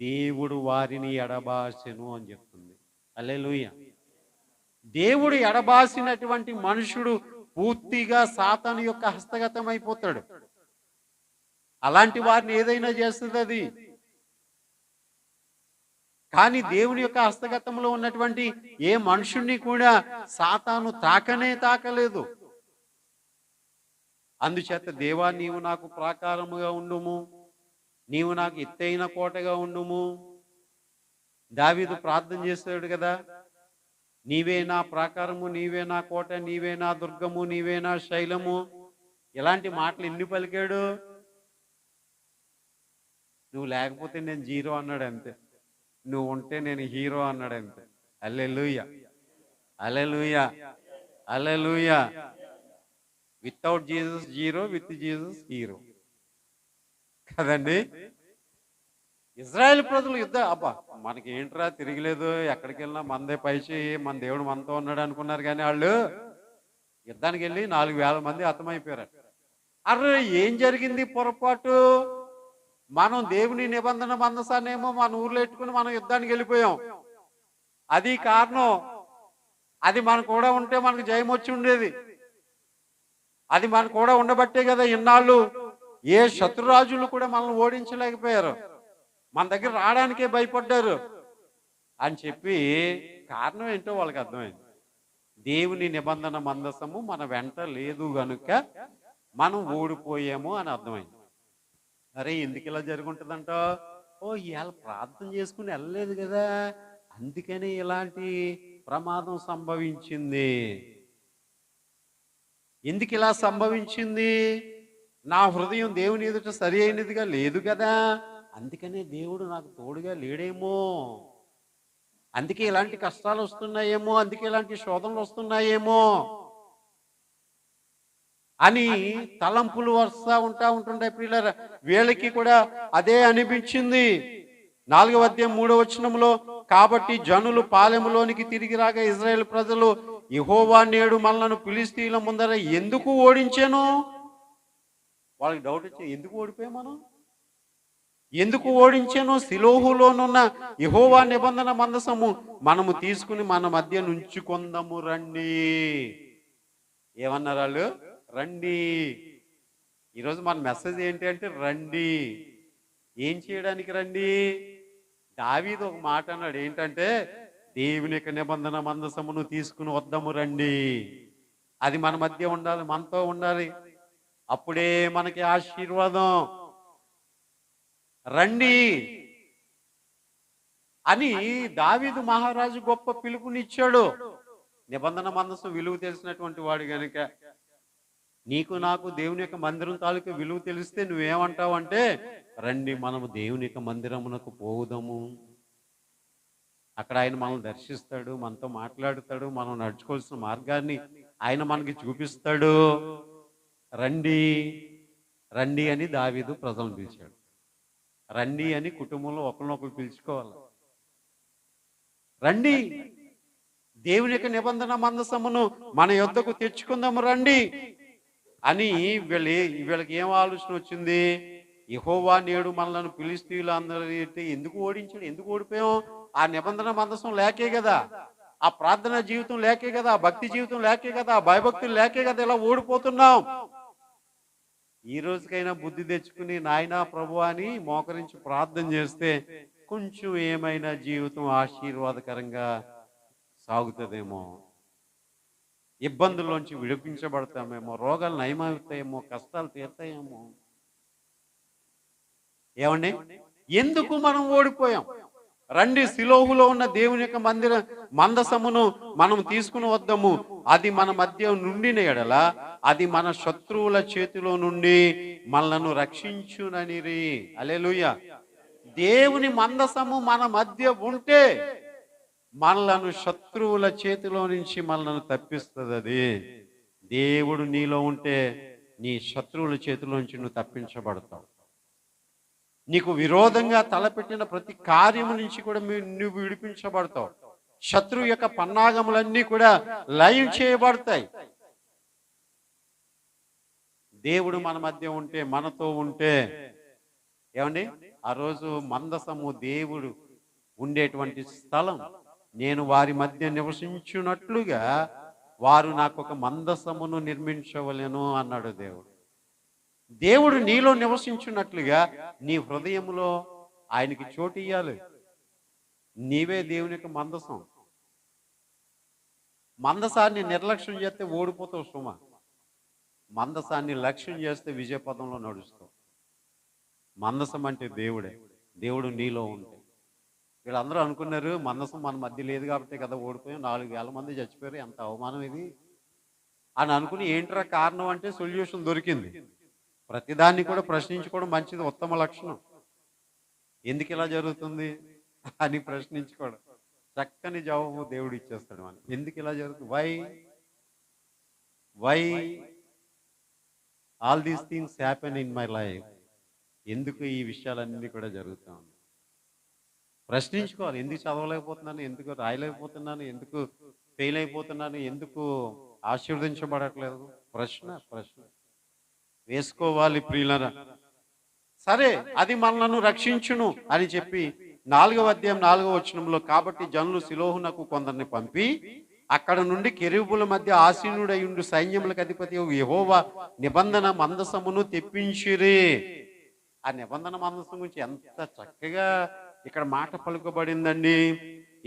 దేవుడు వారిని ఎడబాసెను అని చెప్తుంది. హల్లెలూయా. దేవుడు ఎడబాసినటువంటి మనుషుడు పూర్తిగా సాతాను యొక్క హస్తగతం అయిపోతాడు. అలాంటి వారిని ఏదైనా చేస్తుంది అది. కానీ దేవుని యొక్క హస్తగతంలో ఉన్నటువంటి ఏ మనుషుణ్ణి కూడా సాతాను తాకలేదు. అందుచేత దేవా, నీవు నాకు ప్రాకారముగా ఉండుము, నీవు నాకు ఎత్తైన కోటగా ఉండుము. దావీదు ప్రార్థన చేస్తాడు కదా, నీవే నా ప్రాకారము, నీవే నా కోట, నీవే నా దుర్గము, నీవే నా శైలము. ఇలాంటి మాటలు ఎన్ని పలికాడు? నువ్వు లేకపోతే నేను జీరో అన్నాడు అంతే, నువ్వు ఉంటే నేను హీరో అన్నాడు అంతే. Hallelujah, hallelujah, hallelujah. Without Jesus zero, with Jesus hero కదండి. ఇజ్రాయెల్ ప్రజలు అబ్బా మనకి ఏంట్రా తిరిగిలేదు, ఎక్కడికి వెళ్ళినా మనదే పైచి, మన దేవుడు మనతో ఉన్నాడు అనుకున్నారు. కానీ వాళ్ళు యుద్ధానికి వెళ్ళి 4,000 మంది హతమైపోయారు. అరే ఏం జరిగింది పొరపాటు? మనం దేవుని నిబంధన మందసాన్నేమో మన ఊర్లో ఎట్టుకుని మనం యుద్ధానికి వెళ్ళిపోయాం. అది కారణం. అది మన కూడా ఉంటే మనకు జయం వచ్చి ఉండేది. అది మన కూడా ఉండబట్టే కదా ఇన్నాళ్ళు ఏ శత్రురాజులు కూడా మనల్ని ఓడించలేకపోయారు, మన దగ్గర రావడానికే భయపడ్డారు అని చెప్పి కారణం ఏంటో వాళ్ళకి అర్థమైంది. దేవుని నిబంధన మందసము మన వెంట లేదు గనుక మనం ఓడిపోయాము అని అర్థమైంది. అరే ఎందుకు ఇలా జరుగుంటుందంట? ఓ ఇవాళ ప్రార్థన చేసుకుని వెళ్ళలేదు కదా, అందుకని ఇలాంటి ప్రమాదం సంభవించింది. ఎందుకు ఇలా సంభవించింది? నా హృదయం దేవుని ఎదుట సరి అయినదిగా లేదు కదా, అందుకనే దేవుడు నాకు తోడుగా లేడేమో, అందుకే ఇలాంటి కష్టాలు వస్తున్నాయేమో, అందుకే ఇలాంటి శోధనలు వస్తున్నాయేమో అని తలంపులు వస్తా ఉంటుండే పిల్లల వీళ్ళకి కూడా అదే అనిపించింది. 4వ అధ్యాయం 3వ వచనంలో, కాబట్టి జనులు పాలెములోనికి తిరిగి రాగా ఇజ్రాయేల్ ప్రజలు, యెహోవా నేడు మనలను ఫిలిస్తీయుల ముందర ఎందుకు ఓడించాను? వాళ్ళకి డౌట్ వచ్చి, ఎందుకు ఓడిపోయాం మనం, ఎందుకు ఓడించాను? సిలోహులోనున్న యెహోవా నిబంధన మందసము మనము తీసుకుని మన మధ్య నుంచుకొందము రండి. ఏమన్నారు వాళ్ళు? రండి. ఈరోజు మన మెసేజ్ ఏంటి అంటే రండి. ఏం చేయడానికి రండి? దావీదు ఒక మాట అన్నాడు, ఏంటంటే దేవుని యొక్క నిబంధన మందసమును తీసుకుని వద్దాము రండి. అది మన మధ్య ఉండాలి, మనతో ఉండాలి, అప్పుడే మనకి ఆశీర్వాదం. రండి అని దావీదు మహారాజు గొప్ప పిలుపునిచ్చాడు. నిబంధన మందసం విలువ తెలిసినటువంటి వాడు గనుక, నీకు నాకు దేవుని యొక్క మందిరం తాలూకు విలువ తెలిస్తే నువ్వేమంటావు అంటే, రండి మనము దేవుని యొక్క మందిరమునకు పోదాము, అక్కడ ఆయన మనల్ని దర్శిస్తాడు, మనతో మాట్లాడుతాడు, మనం నడుచుకోవాల్సిన మార్గాన్ని ఆయన మనకి చూపిస్తాడు, రండి రండి అని దావీదు ప్రజలను పిలిచాడు. రండి అని కుటుంబంలో ఒకరినొకరు పిలుచుకోవాలి. రండి, దేవుని యొక్క నిబంధన మందసమును మన యొద్దకు తెచ్చుకుందాము రండి అని వీళ్ళకి ఏం ఆలోచన వచ్చింది? యెహోవా నేడు మనలను ఫిలిష్తీయులందరి ఎందుకు ఓడించాడు? ఎందుకు ఓడిపోయాం? ఆ నిబంధన మందసం లేకే కదా, ఆ ప్రార్థన జీవితం లేకే కదా, ఆ భక్తి జీవితం లేకే కదా, ఆ భయభక్తులు లేకే కదా ఇలా ఓడిపోతున్నాం. ఈ రోజుకైనా బుద్ధి తెచ్చుకుని నాయనా ప్రభువా అని మోకరించి ప్రార్థన చేస్తే కొంచెం ఏమైనా జీవితం ఆశీర్వాదకరంగా సాగుతుందేమో, ఇబ్బందుల్లోంచి విడిపించబడతామేమో, రోగాలు నయమవుతాయేమో, కష్టాలు తీరుతాయేమో. ఏమండి, ఎందుకు మనం ఓడిపోయాం? రండి, సిలోహులో ఉన్న దేవుని యొక్క మందసమును మనం తీసుకుని వద్దాము. అది మన మధ్య నుండిన ఎడల అది మన శత్రువుల చేతిలో నుండి మనలను రక్షించుననిరి. హల్లెలూయా. దేవుని మందసము మన మధ్య ఉంటే మనలను శత్రువుల చేతిలో నుంచి మనలను తప్పిస్తుంది. అది దేవుడు నీలో ఉంటే నీ శత్రువుల చేతిలో నుంచి నువ్వు తప్పించబడతావు. నీకు విరోధంగా తలపెట్టిన ప్రతి కార్యము నుంచి కూడా నువ్వు విడిపించబడతావు. శత్రువు యొక్క పన్నాగములన్నీ కూడా లయం చేయబడతాయి. దేవుడు మన మధ్య ఉంటే, మనతో ఉంటే, ఏమండి, ఆ రోజు మందసము దేవుడు ఉండేటువంటి స్థలం. నేను వారి మధ్య నివసించున్నట్లుగా వారు నాకు ఒక మందసమును నిర్మించవలెను అన్నాడు దేవుడు. దేవుడు నీలో నివసించున్నట్లుగా నీ హృదయంలో ఆయనకి చోటు ఇయ్యాలి. నీవే దేవుని యొక్క మందసం. మందసాన్ని నిర్లక్ష్యం చేస్తే ఓడిపోతావు సుమ. మందసాన్ని లక్ష్యం చేస్తే విజయపదంలో నడుస్తావు. మందసం అంటే దేవుడే. దేవుడు నీలో ఉంటే. వీళ్ళందరూ అనుకున్నారు మందసం మన మధ్య లేదు కాబట్టి కదా ఓడిపోయాం, 4,000 మంది చచ్చిపోయారు, ఎంత అవమానం ఇది అని అనుకుని ఏంట్రా కారణం అంటే సొల్యూషన్ దొరికింది. ప్రతిదాన్ని కూడా ప్రశ్నించుకోవడం మంచిది, ఉత్తమ లక్షణం. ఎందుకు ఇలా జరుగుతుంది అని ప్రశ్నించుకోవడం. చక్కని జవాబు దేవుడు ఇచ్చేస్తాడు మనకి. ఎందుకు ఇలా జరుగుతుంది? Why all these things happen in my life. ఎందుకు ఈ విషయాలన్నీ కూడా జరుగుతూ ఉన్నాయి? ప్రశ్నించుకోవాలి. ఎందుకు చదవలేకపోతున్నాను, ఎందుకు రాయలేకపోతున్నాను, ఎందుకు ఫెయిల్ అయిపోతున్నాను, ఎందుకు ఆశీర్వదించబడట్లేదు? ప్రశ్న వేసుకోవాలి ప్రియులరా. సరే, అది మనలను రక్షించును అని చెప్పి 4వ అధ్యాయం 4వ వచనంలో, కాబట్టి జనులు సిలోహునకు కొందరిని పంపి అక్కడ నుండి కెరూబుల మధ్య ఆసీనుడయుండు సైన్యములకు అధిపతి యెహోవా నిబంధన మందసమును తెప్పించిరి. ఆ నిబంధన మందసం గురించి ఎంత చక్కగా ఇక్కడ మాట పలుకబడిందండి.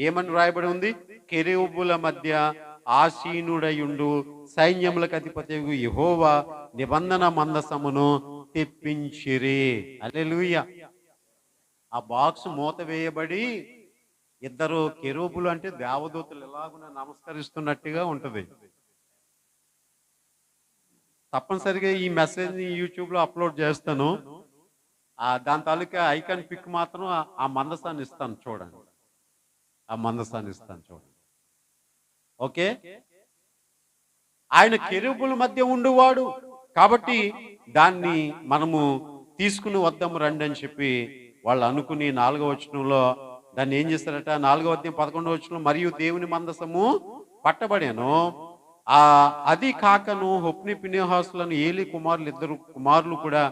ఏమని రాయబడి ఉంది? కెరూబుల మధ్య ఆసీనుడయుండు సైన్యములకు అధిపతి యెహోవా నిబంధన మందసమును తెప్పించిరి. హల్లెలూయా. ఆ బాక్స్ మూత వేయబడి ఇద్దరు కెరూబులు అంటే దేవదూతలు ఎలాగున నమస్కరిస్తున్నట్టుగా ఉంటది. తప్పనిసరిగా ఈ మెసేజ్ ని యూట్యూబ్ లో అప్లోడ్ చేస్తాను. దాని తాలూకా ఐకాన్ పిక్ మాత్రం ఆ మందసాన్ని ఇస్తాను చూడండి. ఆ మందసాన్ని ఇస్తాను చూడండి. ఓకే, ఆయన కెరూబుల మధ్య ఉండువాడు కాబట్టి దాన్ని మనము తీసుకుని వద్దాము రండి అని చెప్పి వాళ్ళు అనుకుని 4వ వచనంలో దాన్ని ఏం చేస్తారట? 4వ అధ్యాయం 11వ వచనంలో, మరియు దేవుని మందసము పట్టబడాను, అది కాకను హొప్ని ఫినెహాసులను ఏలి కుమారులు ఇద్దరు కుమారులు కూడా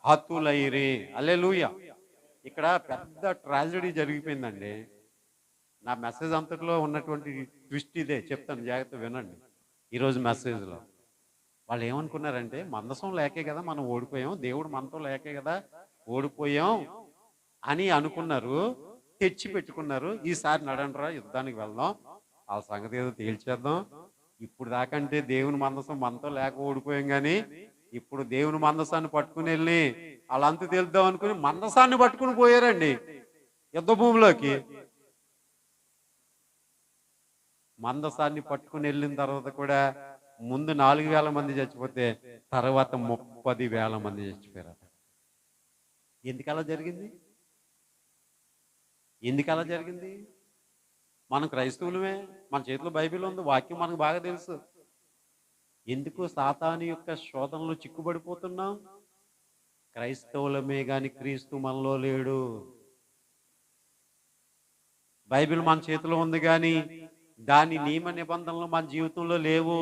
హతులైరి. హల్లెలూయా. ఇక్కడ పెద్ద ట్రాజడీ జరిగిపోయిందండి. నా మెసేజ్ అంతట్లో ఉన్నటువంటి ట్విస్ట్ ఇదే, చెప్తాను, జాగ్రత్త వినండి. ఈరోజు మెసేజ్లో వాళ్ళు ఏమనుకున్నారంటే, మందసం లేకే కదా మనం ఓడిపోయాం, దేవుడు మనతో లేకే కదా ఓడిపోయాం అని అనుకున్నారు. తెచ్చి పెట్టుకున్నారు. ఈసారి నడండ్రా యుద్ధానికి వెళ్దాం, ఆ సంగతి ఏదో తేల్చేద్దాం. ఇప్పుడు దాకంటే దేవుని మందసం మనతో లేక ఓడిపోయాం, కానీ ఇప్పుడు దేవుని మందసాన్ని పట్టుకుని వెళ్ళి వాళ్ళంతా తేలుద్దాం అనుకుని మందసాన్ని పట్టుకుని పోయారండి యుద్ధ భూమిలోకి. మందసాన్ని పట్టుకుని వెళ్ళిన తర్వాత కూడా ముందు 4,000 మంది చచ్చిపోతే తర్వాత 30,000 మంది చచ్చిపోయారు. ఎందుకు అలా జరిగింది? మనం క్రైస్తవులమే, మన చేతిలో బైబిల్ ఉంది, వాక్యం మనకు బాగా తెలుసు. ఎందుకు సాతాను యొక్క శోధనలో చిక్కుబడిపోతున్నాం? క్రైస్తవులమే గాని క్రీస్తు మనలో లేడు. బైబిల్ మన చేతిలో ఉంది కానీ దాని నియమ నిబంధనలు మన జీవితంలో లేవు.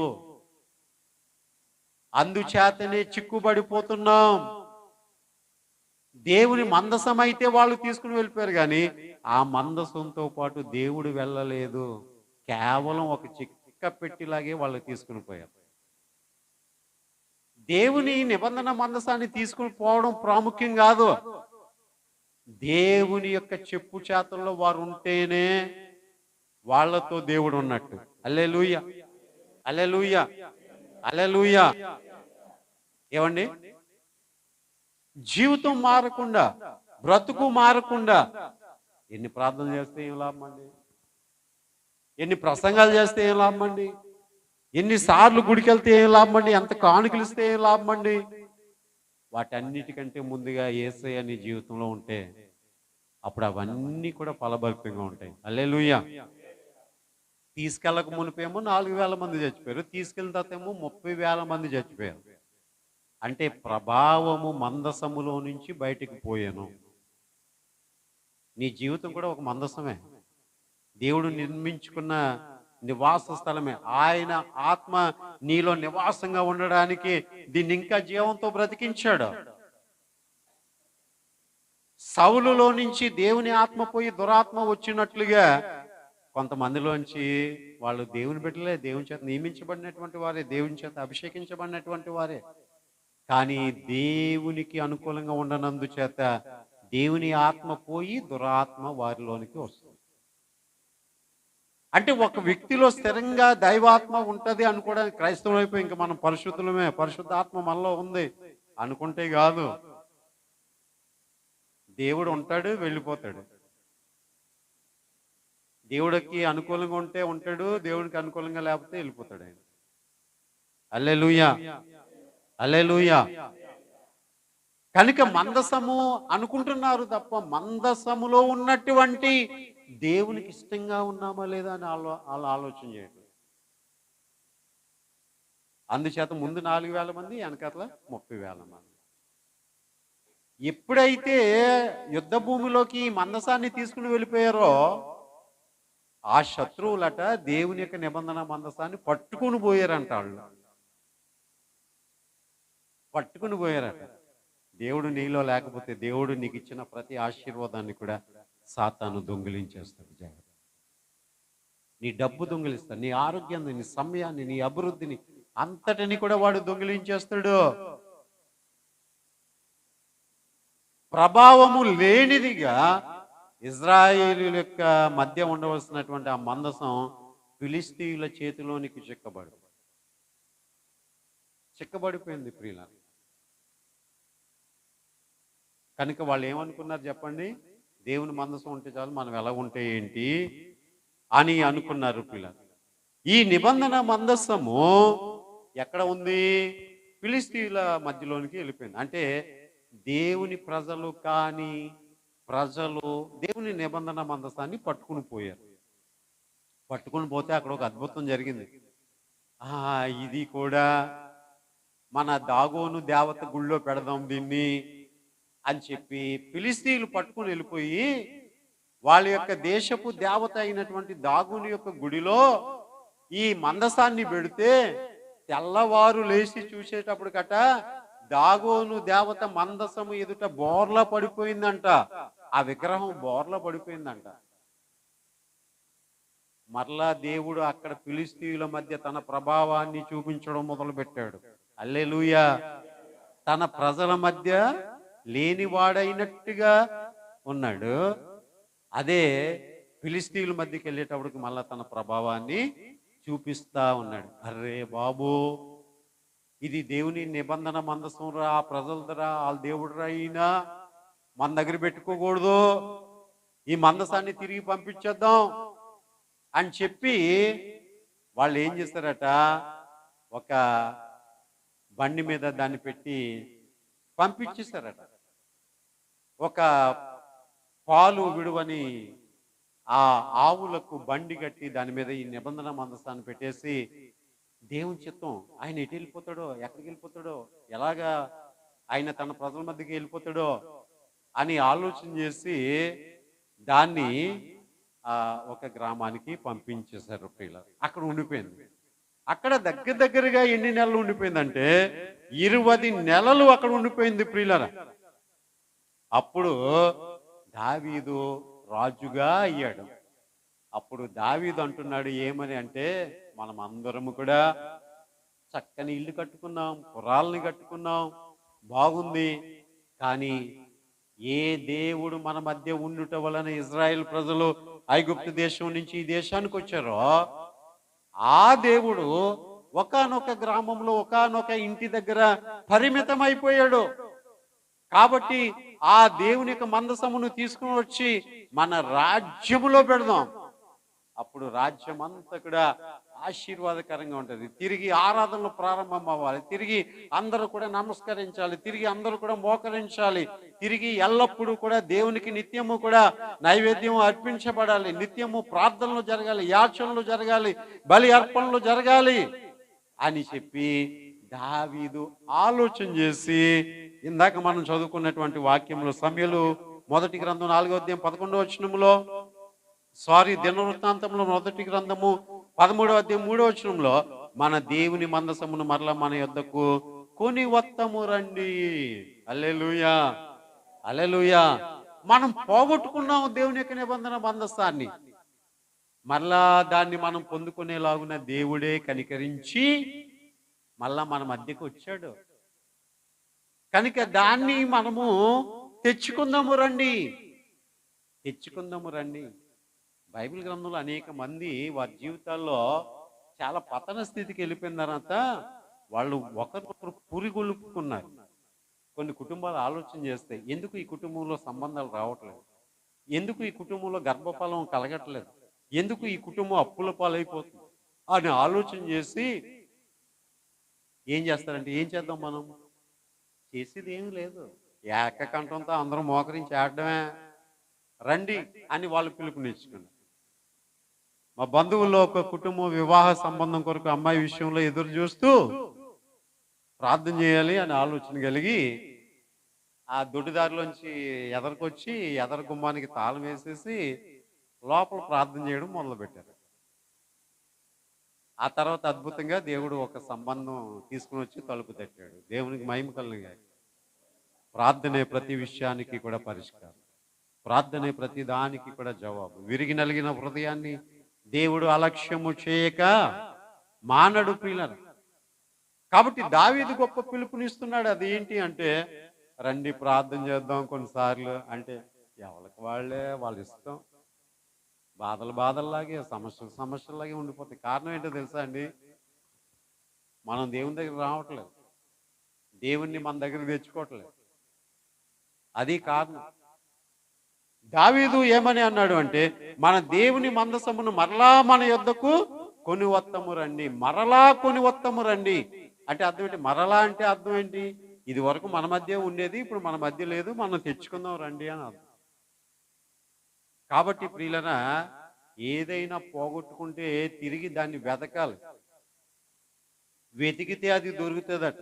అందుచేతనే చిక్కుబడిపోతున్నాం. దేవుని మందసం అయితే వాళ్ళు తీసుకుని వెళ్ళిపోయారు కానీ ఆ మందసంతో పాటు దేవుడు వెళ్ళలేదు. కేవలం ఒక చిక్క పెట్టిలాగే వాళ్ళు తీసుకుని పోయారు. దేవుని నిబంధన మందసాన్ని తీసుకుని పోవడం ప్రాముఖ్యం కాదు. దేవుని యొక్క చెప్పు చేతల్లో వారు ఉంటేనే వాళ్ళతో దేవుడు ఉన్నట్టు. హల్లెలూయా, హల్లెలూయా, హల్లెలూయా. ఏమండి, జీవితం మారకుండా, బ్రతుకు మారకుండా ఎన్ని ప్రార్థన చేస్తే ఏం లాభం అండి? ఎన్ని ప్రసంగాలు చేస్తే ఏం లాభం అండి? ఎన్నిసార్లు గుడికి వెళ్తే ఏం లాభం అండి? ఎంత కానుకలు ఇస్తే ఏం లాభం అండి? వాటన్నిటికంటే ముందుగా యేసయ్య నీ జీవితంలో ఉంటే అప్పుడు అవన్నీ కూడా ఫలభరితంగా ఉంటాయి. హల్లెలూయా. తీసుకెళ్ళక మునిపేమో 4,000 మంది చచ్చిపోయారు, తీసుకెళ్ళిన తర్వాత ఏమో 30,000 మంది చచ్చిపోయారు. అంటే ప్రభావము మందసములో నుంచి బయటికి పోయాను. నీ జీవితం కూడా ఒక మందసమే. దేవుడు నిర్మించుకున్న నివాస స్థలమే. ఆయన ఆత్మ నీలో నివాసంగా ఉండడానికి దీన్ని ఇంకా జీవంతో బ్రతికించాడు. సౌలులో నుంచి దేవుని ఆత్మ పోయి దురాత్మ వచ్చినట్లుగా కొంతమందిలోంచి వాళ్ళు దేవుని బిడ్డలే, దేవుని చేత నియమించబడినటువంటి వారే, దేవుని చేత అభిషేకించబడినటువంటి వారే, కానీ దేవునికి అనుకూలంగా ఉండనందు చేత దేవుని ఆత్మ పోయి దురాత్మ వారిలోనికి వస్తుంది. అంటే ఒక వ్యక్తిలో స్థిరంగా దైవాత్మ ఉంటది అనుకోవడానికి క్రైస్తవం అయిపోయి ఇంకా మనం పరిశుద్ధులమే, పరిశుద్ధాత్మ మనలో ఉంది అనుకుంటే కాదు. దేవుడు ఉంటాడు, వెళ్ళిపోతాడు. దేవుడికి అనుకూలంగా ఉంటే ఉంటాడు, దేవుడికి అనుకూలంగా లేకపోతే వెళ్ళిపోతాడు ఆయన. హల్లెలూయా, హల్లెలూయా. కనుక మందసము అనుకుంటున్నారు తప్ప మందసములో ఉన్నటువంటి దేవునికి ఇష్టంగా ఉన్నామా లేదా అని వాళ్ళు ఆలోచన చేయట్లేదు. అందుచేత ముందు 4,000 మంది, వెనకట్ల 30,000 మంది. ఎప్పుడైతే యుద్ధ భూమిలోకి మందసాన్ని తీసుకుని వెళ్ళిపోయారో ఆ శత్రువులట దేవుని యొక్క నిబంధన మందసాన్ని పట్టుకుని పోయారంట. వాళ్ళు పట్టుకుని పోయారట. దేవుడు నీలో లేకపోతే దేవుడు నీకు ఇచ్చిన ప్రతి ఆశీర్వాదాన్ని కూడా సాతాను దొంగిలించేస్తాడు. జాగ్రత్త. నీ డబ్బు దొంగిలిస్తాడు, నీ ఆరోగ్యాన్ని, నీ సమయాన్ని, నీ అభివృద్ధిని అంతటిని కూడా వాడు దొంగిలించేస్తాడు. ప్రభావము లేనిదిగా ఇజ్రాయేలీయుల యొక్క మధ్య ఉండవలసినటువంటి ఆ మందసం ఫిలిస్తీయుల చేతిలోనికి చిక్కబడిపోయింది ప్రియుల. కనుక వాళ్ళు ఏమనుకున్నారు చెప్పండి? దేవుని మందసం ఉంటే చాలు, మనం ఎలా ఉంటే ఏంటి అని అనుకున్నారు పిల్లలు. ఈ నిబంధన మందసము ఎక్కడ ఉంది? ఫిలిస్తీయుల మధ్యలోనికి వెళ్ళిపోయింది. అంటే దేవుని ప్రజలు కాని ప్రజలు దేవుని నిబంధన మందసాన్ని పట్టుకుని పోయారు. పట్టుకుని పోతే అక్కడ ఒక అద్భుతం జరిగింది. ఇది కూడా మన దాగోను దేవత గుళ్ళో పెడదాం దీన్ని అని చెప్పి ఫిలిస్తీయులు పట్టుకుని వెళ్ళిపోయి వాళ్ళ యొక్క దేశపు దేవత అయినటువంటి దాగోను యొక్క గుడిలో ఈ మందసాన్ని పెడితే తెల్లవారు లేచి చూసేటప్పుడు కట దాగోను దేవత మందసము ఎదుట బోర్లా పడిపోయిందంట. ఆ విగ్రహం బోర్లా పడిపోయిందంట. మరలా దేవుడు అక్కడ ఫిలిస్తీయుల మధ్య తన ప్రభావాన్ని చూపించడం మొదలు పెట్టాడు. హల్లెలూయా. తన ప్రజల మధ్య లేనివాడైనట్టుగా ఉన్నాడు. అదే ఫిలిస్తీయుల మధ్యకి వెళ్ళేటప్పటికి మళ్ళా తన ప్రభావాన్ని చూపిస్తా ఉన్నాడు. అరే బాబు, ఇది దేవుని నిబంధన మందసం రా, ఆ ప్రజలరా, వాళ్ళ దేవుడు రా, అయినా మన దగ్గర పెట్టుకోకూడదు, ఈ మందసాన్ని తిరిగి పంపించేద్దాం అని చెప్పి వాళ్ళు ఏం చేస్తారట, ఒక బండి మీద దాన్ని పెట్టి పంపించేశారట. ఒక పాలు విడువని ఆ ఆవులకు బండి కట్టి దాని మీద ఈ నిబంధన మందసాన్ని పెట్టేసి దేవుని చిత్తం, ఆయన ఎటు వెళ్ళిపోతాడో, ఎక్కడికి వెళ్ళిపోతాడో, ఎలాగా ఆయన తన ప్రజల మధ్యకి వెళ్ళిపోతాడో అని ఆలోచన చేసి దాన్ని ఒక గ్రామానికి పంపించేశారు ప్రియులారా. అక్కడ ఉండిపోయింది. అక్కడ దగ్గరగా ఎన్ని నెలలు ఉండిపోయిందంటే 20 నెలలు అక్కడ ఉండిపోయింది ప్రియులారా. అప్పుడు దావీదు రాజుగా అయ్యాడు. అప్పుడు దావీదు అంటున్నాడు ఏమని అంటే, మనం అందరము కూడా చక్కని ఇల్లు కట్టుకున్నాం, పురాలని కట్టుకున్నాం, బాగుంది. కానీ ఏ దేవుడు మన మధ్య ఉండుట వలన ఇజ్రాయెల్ ప్రజలు ఐగుప్తు దేశం నుంచి ఈ దేశానికి వచ్చారో ఆ దేవుడు ఒకానొక గ్రామంలో ఒకానొక ఇంటి దగ్గర పరిమితమైపోయాడు. కాబట్టి ఆ దేవుని యొక్క మందసమును తీసుకుని వచ్చి మన రాజ్యములో పెడదాం. అప్పుడు రాజ్యం అంతా కూడా ఆశీర్వాదకరంగా ఉంటుంది. తిరిగి ఆరాధనలు ప్రారంభం అవ్వాలి, తిరిగి అందరూ కూడా నమస్కరించాలి, తిరిగి అందరూ కూడా మోకరించాలి, తిరిగి ఎల్లప్పుడూ కూడా దేవునికి నిత్యము కూడా నైవేద్యం అర్పించబడాలి, నిత్యము ప్రార్థనలు జరగాలి, యాచనలు జరగాలి, బలి అర్పణలు జరగాలి అని చెప్పి దావీదు ఆలోచన చేసి ఇందాక మనం చదువుకున్నటువంటి వాక్యంలో సమయలు మొదటి గ్రంథం 4వ అధ్యాయం 11వ వచనంలో దినవృత్తాంతంలో మొదటి గ్రంథము 13వ అధ్యాయం 3వ వచనంలో మన దేవుని మందసమును మరలా మన యొద్దకు కొని వత్తము రండి. హల్లెలూయా, హల్లెలూయా. మనం పోగొట్టుకున్నాము దేవుని యొక్క నిబంధన మందసాన్ని. మరలా దాన్ని మనం పొందుకునేలాగున దేవుడే కనికరించి మళ్ళా మన మధ్యకు వచ్చాడు. కనుక దాన్ని మనము తెచ్చుకుందాము రండి, తెచ్చుకుందాము రండి. బైబిల్ గ్రంథంలో అనేక మంది వారి జీవితాల్లో చాలా పతన స్థితికి వెళ్ళిపోయిన తర్వాత వాళ్ళు ఒకరికొకరు పురిగొలుపుకున్నారు. కొన్ని కుటుంబాలు ఆలోచన చేస్తాయి, ఎందుకు ఈ కుటుంబంలో సంబంధాలు రావట్లేదు, ఎందుకు ఈ కుటుంబంలో గర్భఫలం కలగట్లేదు, ఎందుకు ఈ కుటుంబం అప్పుల పాలైపోతుంది అని ఆలోచన చేసి ఏం చేస్తారంటే, ఏం చేద్దాం మనం, చేసేది ఏమీ లేదు, ఏకకంఠంతో అందరూ మోకరించి ఆడడమే, రండి అని వాళ్ళు పిలుపునిచ్చుకున్నారు. మా బంధువుల్లో ఒక కుటుంబం వివాహ సంబంధం కొరకు అమ్మాయి విషయంలో ఎదురు చూస్తూ ప్రార్థన చేయాలి అని ఆలోచన కలిగి ఆ దొడ్డిదారిలోంచి ఎదరికొచ్చి ఎదర గుమ్మానికి తాళం వేసేసి లోపల ప్రార్థన చేయడం మొదలుపెట్టారు. ఆ తర్వాత అద్భుతంగా దేవుడు ఒక సంబంధం తీసుకుని వచ్చి తలుపు తట్టాడు. దేవునికి మహిమ కలుగుగాక. ప్రార్థనే ప్రతి విషయానికి కూడా పరిష్కారం, ప్రార్థనే ప్రతి దానికి కూడా జవాబు. విరిగి నలిగిన హృదయాన్ని దేవుడు అలక్ష్యము చేయక మానడు ప్రియులారా. కాబట్టి దావీదు గొప్ప పిలుపునిస్తున్నాడు. అది ఏంటి అంటే, రండి ప్రార్థన చేద్దాం. కొన్నిసార్లు అంటే ఎవరికి వాళ్ళే, వాళ్ళ ఇష్టం, బాధల్లాగే, సమస్యల్లాగే ఉండిపోతాయి. కారణం ఏంటో తెలుసా అండి, మనం దేవుని దగ్గర రావట్లేదు, దేవుణ్ణి మన దగ్గర తెచ్చుకోవట్లేదు. అది కారణం. దావీదు ఏమని అన్నాడు అంటే, మన దేవుని మందసమును మరలా మన యొద్దకు కొని వత్తము రండి. మరలా కొని వత్తము రండి అంటే అర్థం ఏంటి? మరలా అంటే అర్థం ఏంటి? ఇది వరకు మన మధ్య ఉండేది, ఇప్పుడు మన మధ్య లేదు, మనం తెచ్చుకుందాం రండి అని అర్థం. కాబట్టి ప్రియులరా, ఏదైనా పోగొట్టుకుంటే తిరిగి దాన్ని వెతకాలి, వెతికితే అది దొరుకుతుందట.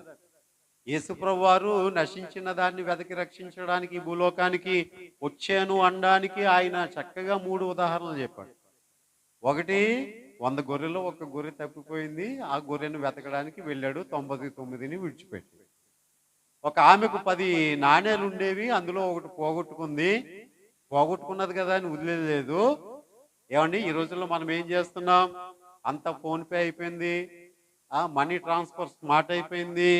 యేసుప్రభు వారు నశించిన దాన్ని వెతకి రక్షించడానికి భూలోకానికి వచ్చాను అనడానికి ఆయన చక్కగా 3 ఉదాహరణలు చెప్పాడు. ఒకటి, 100 గొర్రెలో ఒక గొర్రె తప్పిపోయింది, ఆ గొర్రెను వెతకడానికి వెళ్ళాడు, 99ని విడిచిపెట్టి. ఒక ఆమెకు 10 నాణేలు ఉండేవి, అందులో ఒకటి పోగొట్టుకుంది, పోగొట్టుకున్నది కదా అని వదిలేదు. ఏమండి, ఈ రోజుల్లో మనం ఏం చేస్తున్నాం, అంత ఫోన్పే అయిపోయింది, మనీ ట్రాన్స్ఫర్ స్మార్ట్ అయిపోయింది,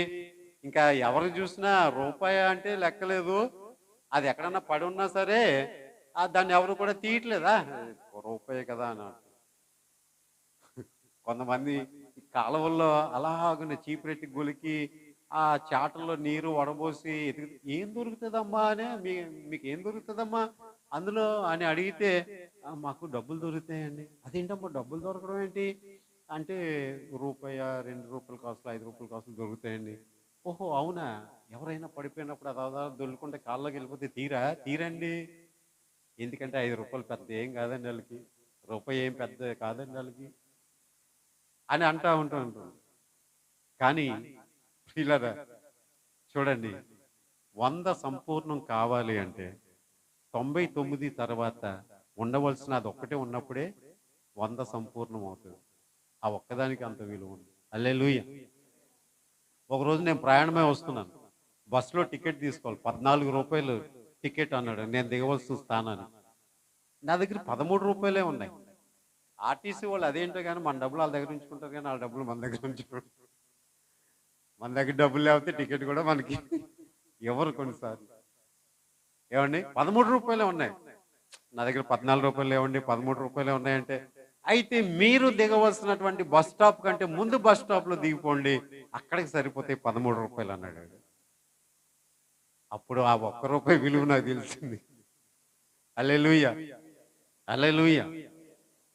ఇంకా ఎవరు చూసినా రూపాయి అంటే లెక్కలేదు, అది ఎక్కడన్నా పడి ఉన్నా సరే దాన్ని ఎవరు కూడా తీయట్లేదా, రూపాయి కదా అన్నాడు. కొంతమంది కాలువల్లో అలాగనే చీపురెట్టి గొలికి ఆ చాటల్లో నీరు వడబోసి ఏం దొరుకుతుందమ్మా అని, మీకు ఏం దొరుకుతుందమ్మా అందులో అని అడిగితే, మాకు డబ్బులు దొరుకుతాయండి. అదేంటమ్మా డబ్బులు దొరకడం ఏంటి అంటే, రూపాయి, 2 రూపాయల కాసులు, 5 రూపాయల కాసులు దొరుకుతాయండి. ఓహో అవునా, ఎవరైనా పడిపోయినప్పుడు అదా దొల్లుకుంటే కాళ్ళకి వెళ్ళిపోతే తీరండి, ఎందుకంటే 5 రూపాయలు పెద్ద ఏం కాదండి వాళ్ళకి, రూపాయి ఏం పెద్ద కాదండి వాళ్ళకి అని అంటూ ఉంటాను. కానీ పిల్లరా చూడండి, 100 సంపూర్ణం కావాలి అంటే 99 తర్వాత ఉండవలసిన అది ఒక్కటే ఉన్నప్పుడే 100 సంపూర్ణం అవుతుంది. ఆ ఒక్కదానికి అంత విలువ ఉంది. హల్లెలూయా. ఒకరోజు నేను ప్రయాణమే వస్తున్నాను. బస్సులో టికెట్ తీసుకోవాలి. 14 రూపాయలు టికెట్ అన్నాడు నేను దిగవలసిన స్థానానికి. నా దగ్గర 13 రూపాయలే ఉన్నాయి. ఆర్టీసీ వాళ్ళు అదేంటో కానీ మన డబ్బులు వాళ్ళ దగ్గర ఉంచుకుంటారు కానీ వాళ్ళ డబ్బులు మన దగ్గర ఉంచుకోరు. మన దగ్గర డబ్బులు లేకపోతే టికెట్ కూడా మనకి ఎవరు కొన్నిసార్లు. ఏమండి 13 రూపాయలే ఉన్నాయి. నా దగ్గర 14 రూపాయలు లేవండి 13 రూపాయలే ఉన్నాయంటే, అయితే మీరు దిగవలసినటువంటి బస్ స్టాప్ కంటే ముందు బస్ స్టాప్ లో దిగిపోండి, అక్కడికి సరిపోతే 13 రూపాయలు అన్నాడు. అప్పుడు ఆ ఒక్క రూపాయి విలువ నాకు తెలిసింది. హల్లెలూయా, హల్లెలూయా.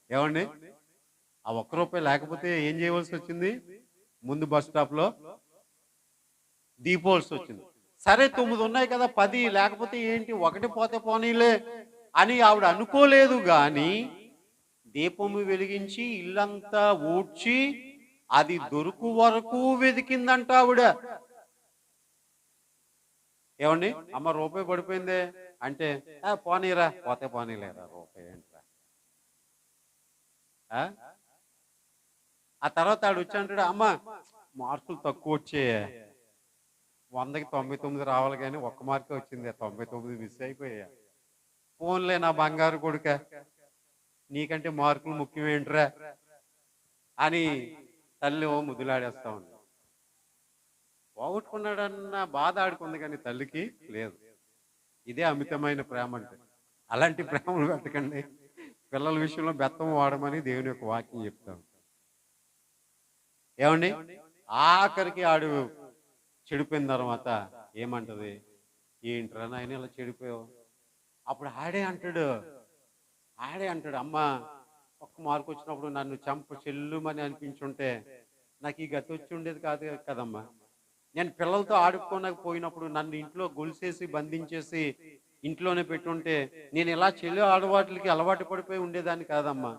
ఏమండి ఆ ఒక్క రూపాయి లేకపోతే ఏం చేయవలసి వచ్చింది? ముందు బస్ స్టాప్ లో దిగిపోవలసి వచ్చింది. సరే 9 ఉన్నాయి కదా 10 లేకపోతే ఏంటి, ఒకటి పోతే పోనీలే అని ఆవిడ అనుకోలేదు గాని దీపము వెలిగించి ఇల్లంతా ఊడ్చి అది దొరుకు వరకు వెతికిందంట ఆవిడ. ఏమండి అమ్మ రూపాయి పడిపోయిందే అంటే పోనీరా, పోతే పోనీలేరా, రూపాయి ఏంట్రా. ఆ తర్వాత ఆడు వచ్చి అంటాడు, అమ్మ మార్కులు తక్కువ వచ్చాయే, 100కి 99 రావాలి కానీ ఒక్క మార్కే వచ్చింది, 99 మిస్ అయిపోయా. ఫోన్లే నా బంగారు కొడుక, నీకంటే మార్కులు ముఖ్యమేంట్రా అని తల్లి ముద్దులాడేస్తా ఉంది. పోగొట్టుకున్నాడన్న బాధ ఆడుకుంది కానీ తల్లికి లేదు. ఇదే అమితమైన ప్రేమ అంటే. అలాంటి ప్రేమలు పెట్టకండి. పిల్లల విషయంలో బెత్తం వాడమని దేవుని యొక్క వాక్యం చెప్తాం. ఏమండి ఆఖరికి ఆడు చెడిపోయిన తర్వాత ఏమంటది, ఏంట్రా నాయన ఇలా చెడిపోయావు. అప్పుడు ఆడే అంటాడు అమ్మ ఒక్క మార్కు వచ్చినప్పుడు నన్ను చెల్లుమని అనిపించుంటే నాకు ఈ గతి వచ్చి ఉండేది కాదు కదమ్మా. నేను పిల్లలతో ఆడుకోనకపోయినప్పుడు నన్ను ఇంట్లో గొలుసేసి బంధించేసి ఇంట్లోనే పెట్టుంటే నేను ఇలా చెల్లి ఆడవాట్లకి అలవాటు పడిపోయి ఉండేదాన్ని కాదమ్మా.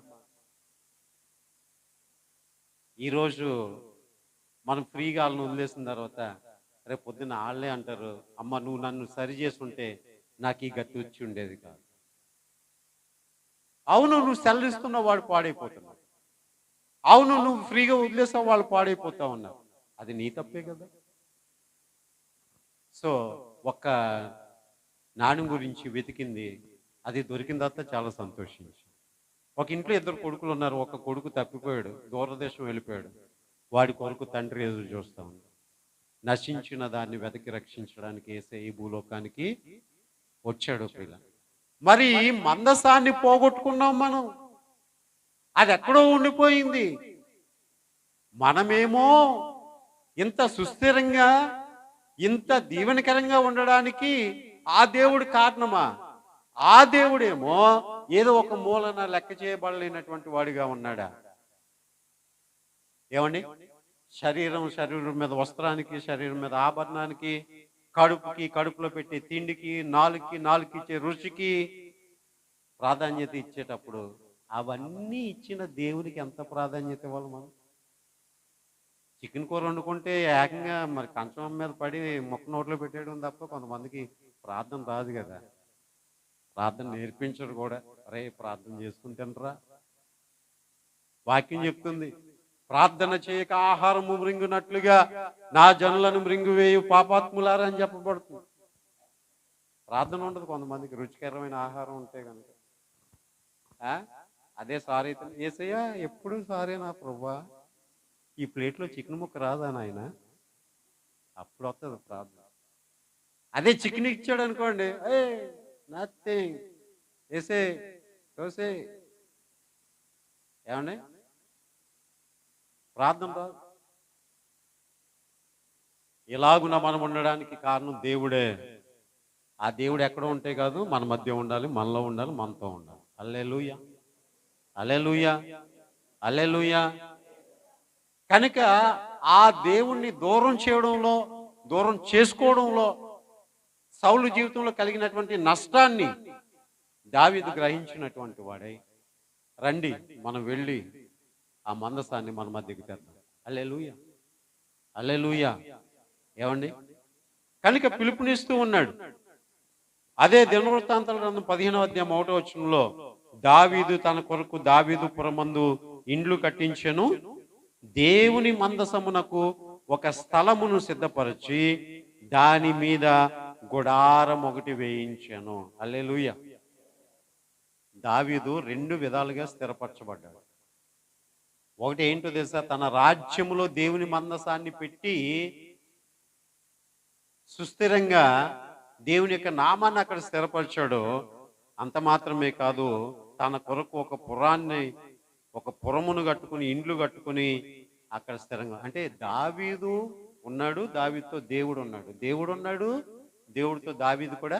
ఈరోజు మనం ఫ్రీగా వాళ్ళని వదిలేసిన తర్వాత రేపు పొద్దున్న వాళ్ళే అంటారు, అమ్మ నువ్వు నన్ను సరి చేసుంటే నాకు ఈ గతి వచ్చి ఉండేది కాదు. అవును నువ్వు సెలవిస్తున్నావు వాడు పాడైపోతున్నావు, అవును నువ్వు ఫ్రీగా వదిలేసావు వాళ్ళు పాడైపోతా ఉన్నావు, అది నీ తప్పే కదా. సో ఒక్క నాణ్యం గురించి వెతికింది, అది దొరికిన తర్వాత చాలా సంతోషించి. ఒక ఇంట్లో 2 కొడుకులు ఉన్నారు. ఒక కొడుకు తప్పిపోయాడు, దూరదేశం వెళ్ళిపోయాడు. వాడి కొరకు తండ్రి ఎదురు చూస్తా ఉంది. నశించిన దాన్ని వెతికి రక్షించడానికి యేసే ఈ భూలోకానికి వచ్చాడు పిల్ల. మరి మందసాన్ని పోగొట్టుకున్నాం మనం, అది ఎక్కడో ఉండిపోయింది. మనమేమో ఇంత సుస్థిరంగా ఇంత దీవెనకరంగా ఉండడానికి ఆ దేవుడు కారణమా? ఆ దేవుడేమో ఏదో ఒక మూలన లెక్క చేయబడలేనటువంటి వాడిగా ఉన్నాడా? ఏమండి శరీరం మీద వస్త్రానికి, శరీరం మీద ఆభరణానికి, కడుపులో పెట్టే తిండికి, నాలుగుకి ఇచ్చే రుచికి ప్రాధాన్యత ఇచ్చేటప్పుడు అవన్నీ ఇచ్చిన దేవునికి ఎంత ప్రాధాన్యత ఇవ్వాలి మనం? చికెన్ కూర వండుకుంటే ఏకంగా మరి కంచం మీద పడి ముక్క నోట్లో పెట్టేయడం తప్ప కొంతమందికి ప్రార్థన రాదు కదా. ప్రార్థన నేర్పించరు కూడా. అరే ప్రార్థన చేసుకుంటానరా, వాక్యం చెప్తుంది, ప్రార్థన చేయక ఆహారము మృంగునట్లుగా నా జనులను మృంగువేయు పాపాత్ములారా అని చెప్పబడుతుంది. ప్రార్థన ఉండదు కొంతమందికి, రుచికరమైన ఆహారం ఉంటే కనుక. అదే సారీ ఏసయ్యా ఎప్పుడు సారీ నా ప్రభా, ఈ ప్లేట్లో చికెన్ ముక్క రాదా నాయన, అప్పుడు వస్తుంది ప్రార్థన. అదే చికెన్ ఇచ్చాడు అనుకోండి, నథింగ్ ఏసే దోసే, ఏమండి ప్రార్థన రాదు. ఇలాగున మనం ఉండడానికి కారణం దేవుడే. ఆ దేవుడు ఎక్కడ ఉంటే కాదు, మన మధ్య ఉండాలి, మనలో ఉండాలి, మనతో ఉండాలి. హల్లెలూయా, హల్లెలూయా, హల్లెలూయా. కనుక ఆ దేవుణ్ణి దూరం చేసుకోవడంలో సౌలు జీవితంలో కలిగినటువంటి నష్టాన్ని దావీదు గ్రహించినటువంటి వాడై, రండి మనం వెళ్ళి ఆ మందసాన్ని మన మధ్యకి తెద్దాం. హల్లెలూయా, హల్లెలూయా. ఏమండి కనుక పిలుపునిస్తూ ఉన్నాడు. అదే దినవృత్తాంతాల గ్రంథం 15వ అధ్యాయం 1వ వచనంలో దావీదు తన కొరకు దావీదు పురమందు ఇండ్లు కట్టించెను, దేవుని మందసమునకు ఒక స్థలమును సిద్ధపరిచి దాని మీద గుడారం ఒకటి వేయించాను. హల్లెలూయా. దావీదు 2 విధాలుగా స్థిరపరచబడ్డాడు. ఒకటి ఏంటో తెలుసా, తన రాజ్యములో దేవుని మందసాన్ని పెట్టి సుస్థిరంగా దేవుని యొక్క నామాన్ని అక్కడ స్థిరపరిచాడు. అంత మాత్రమే కాదు, తన కొరకు ఒక పురమును కట్టుకుని ఇండ్లు కట్టుకుని అక్కడ స్థిరంగా, అంటే దావీదు ఉన్నాడు, దావీదుతో దేవుడు ఉన్నాడు, దేవుడు ఉన్నాడు, దేవుడితో దావీదు కూడా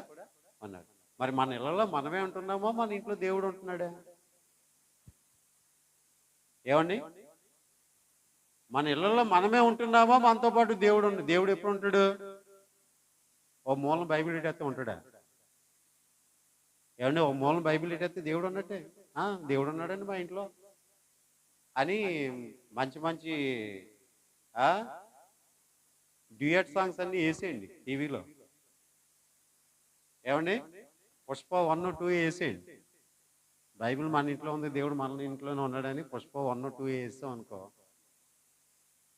ఉన్నాడు. మరి మన ఇళ్లలో మనమే ఉంటున్నామో మన ఇంట్లో దేవుడు ఉంటున్నాడా? ఏమండి, మన ఇళ్లలో మనమే ఉంటున్నామో మనతో పాటు దేవుడు దేవుడు ఎప్పుడు ఉంటాడు? ఓ మూలం బైబిల్ ఎట్టేస్తే ఉంటాడా? ఏమండి, ఓ మూలం బైబిల్ ఎట్టేస్తే దేవుడు ఉన్నట్టే. దేవుడు ఉన్నాడండి మా ఇంట్లో అని మంచి మంచి డ్యూయట్ సాంగ్స్ అన్ని వేసేయండి టీవీలో. ఏమండి, పుష్ప 1, 2 వేసేయండి. బైబిల్ మన ఇంట్లో ఉంది, దేవుడు మన ఇంట్లోనే ఉన్నాడని పుష్ప 1, 2 వేసాం అనుకో,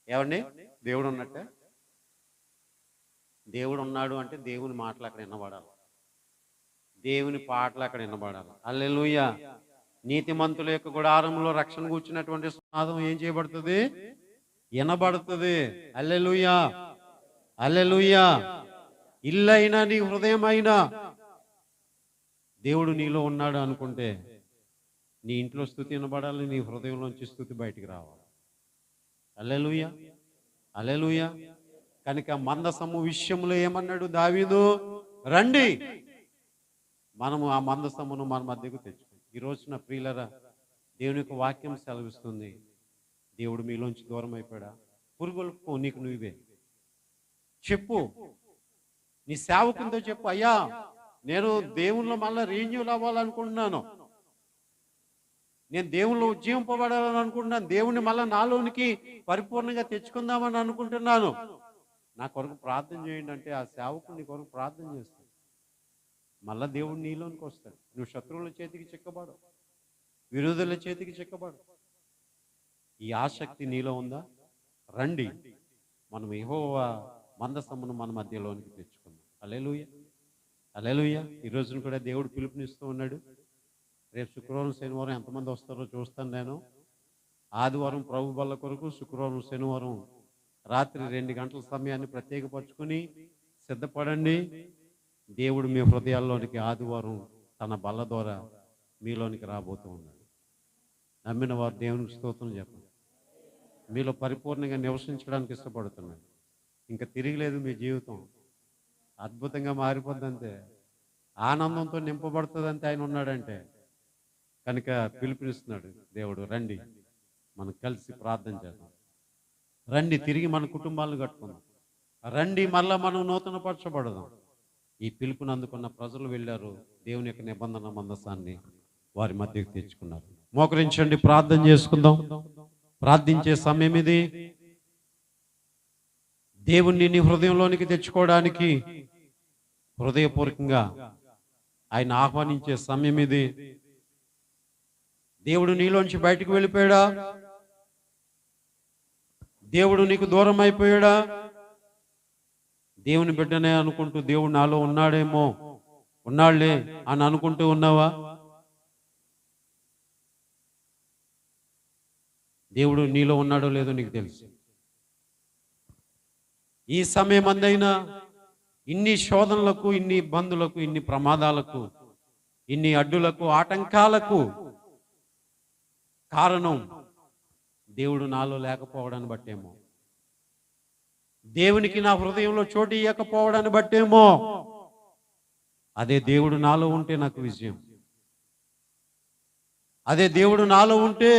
ఏమండి దేవుడు ఉన్నట్టే. దేవుడు ఉన్నాడు అంటే దేవుని మాటలు అక్కడ వినబడాలి, దేవుని పాటలు అక్కడ వినబడాలి. హల్లెలూయా. నీతిమంతుల యొక్క గుడారంలో రక్షణ కూర్చున్నటువంటి నాదం ఏం చేయబడుతుంది? వినబడుతుంది. హల్లెలూయా, హల్లెలూయా. ఇల్లైనా నీ హృదయమైనా దేవుడు నీలో ఉన్నాడు అనుకుంటే నీ ఇంట్లో స్తుతి వినబడాలి, నీ హృదయంలోంచి స్తుతి బయటికి రావాలి. హల్లెలూయా, హల్లెలూయా. కనుక మందసము విషయంలో ఏమన్నాడు దావీదు? రండి, మనము ఆ మందసమును మన మధ్యకు తెచ్చుకుందాం. ఈ రోజున ప్రియులరా, దేవుని యొక్క వాక్యం సెలవిస్తుంది, దేవుడు మీలోంచి దూరం అయిపోయాడా? పురుగొల్పుకో నీకు నువ్వే చెప్పు, నీ సేవకునితో చెప్పు, అయ్యా నేను దేవుళ్ళో మళ్ళీ రీన్యూల్ అవ్వాలనుకుంటున్నాను, నేను దేవుళ్ళు ఉజ్జీవింపబడాలని అనుకుంటున్నాను, దేవుణ్ణి మళ్ళీ నాలోనికి పరిపూర్ణంగా తెచ్చుకుందామని అనుకుంటున్నాను, నా కొరకు ప్రార్థన చేయండి అంటే ఆ సేవకుడు నీ కొరకు ప్రార్థన చేస్తాడు. మళ్ళా దేవుడు నీలోనికి వస్తాడు. నువ్వు శత్రువుల చేతికి చిక్కబడు, విరోధుల చేతికి చిక్కబడు. ఈ ఆసక్తి నీలో ఉందా? రండి, మనం యెహోవా మందసమును మన మధ్యలోనికి తెచ్చుకుందాం. హల్లెలూయా, హల్లెలూయా. ఈ రోజున కూడా దేవుడు పిలుపునిస్తూ ఉన్నాడు. రేపు శుక్రవారం శనివారం ఎంతమంది వస్తారో చూస్తాను నేను. ఆదివారం ప్రభు బల్ల కొరకు, శుక్రవారం శనివారం రాత్రి 2 గంటల సమయాన్ని ప్రత్యేకపరచుకుని సిద్ధపడండి. దేవుడు మీ హృదయాల్లోనికి ఆదివారం తన బల్ల ద్వారా మీలోనికి రాబోతూ ఉన్నాడు. నమ్మిన వారు దేవునికి స్తోత్రం చెప్పండి. మీలో పరిపూర్ణంగా నివసించడానికి ఇష్టపడుతున్నాడు. ఇంకా తిరిగిలేదు, మీ జీవితం అద్భుతంగా మారిపోద్దంతే, ఆనందంతో నింపబడుతుందంటే ఆయన ఉన్నాడంటే. కనుక పిలుపునిస్తున్నాడు దేవుడు, రండి మనం కలిసి ప్రార్థన చేద్దాం, రండి తిరిగి మన కుటుంబాలను కట్టుకుందాం, రండి మళ్ళా మనం నూతన పరచబడదాం. ఈ పిలుపుని అందుకున్న ప్రజలు వెళ్ళారు, దేవుని యొక్క నిబంధన మందసాన్ని వారి మధ్యకు తెచ్చుకున్నారు. మోకరించండి, ప్రార్థన చేసుకుందాం. ప్రార్థించే సమయం ఇది. దేవుణ్ణి నీ హృదయంలోనికి తెచ్చుకోవడానికి హృదయపూర్వకంగా ఆయన ఆహ్వానించే సమయం ఇది. దేవుడు నీలోంచి బయటకు వెళ్ళిపోయాడా? దేవుడు నీకు దూరం అయిపోయాడా? దేవుని బిడ్డనే అనుకుంటూ దేవుడు నాలో ఉన్నాడేమో, ఉన్నాళ్లే అని అనుకుంటూ ఉన్నావా? దేవుడు నీలో ఉన్నాడో లేదో నీకు తెలుసు. ఈ సమయం అందైనా ఇన్ని శోధనలకు, ఇన్ని ఇబ్బందులకు, ఇన్ని ప్రమాదాలకు, ఇన్ని అడ్డులకు, ఆటంకాలకు కారణం దేవుడు నాలో లేకపోవడాన్ని బట్టేమో, దేవునికి నా హృదయంలో చోటు ఇవ్వకపోవడాన్ని బట్టేమో. అదే దేవుడు నాలో ఉంటే నాకు విజయం, అదే దేవుడు నాలో ఉంటే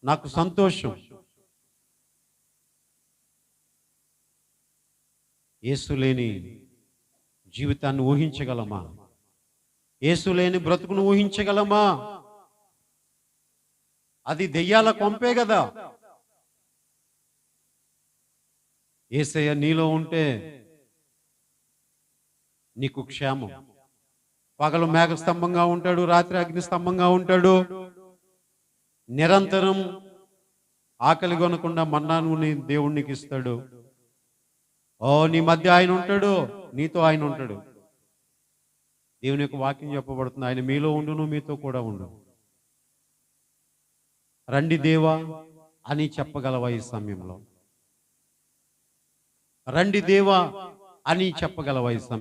నాకు సంతోషం. యేసు లేని జీవితాన్ని ఊహించగలమా? యేసు లేని బ్రతుకును ఊహించగలమా? అది దెయ్యాల కొంపే కదా. యేసయ్య నీలో ఉంటే నీకు క్షేమం. పగలు మేఘస్తంభంగా ఉంటాడు, రాత్రి అగ్ని స్తంభంగా ఉంటాడు. నిరంతరం ఆకలి కొనకుండా మన్నాను నీ దేవునికి ఇస్తాడు. నీ మధ్య ఆయన ఉంటాడు, నీతో ఆయన ఉంటాడు. దేవుని యొక్క వాక్యం చెప్పబడుతుంది, ఆయన మీలో ఉండును, మీతో కూడా ఉండు. రండి దేవా అని చెప్పగలవా ఈ సమయంలో? రండి దేవా అని చెప్పగలవా ఈ సమయంలో?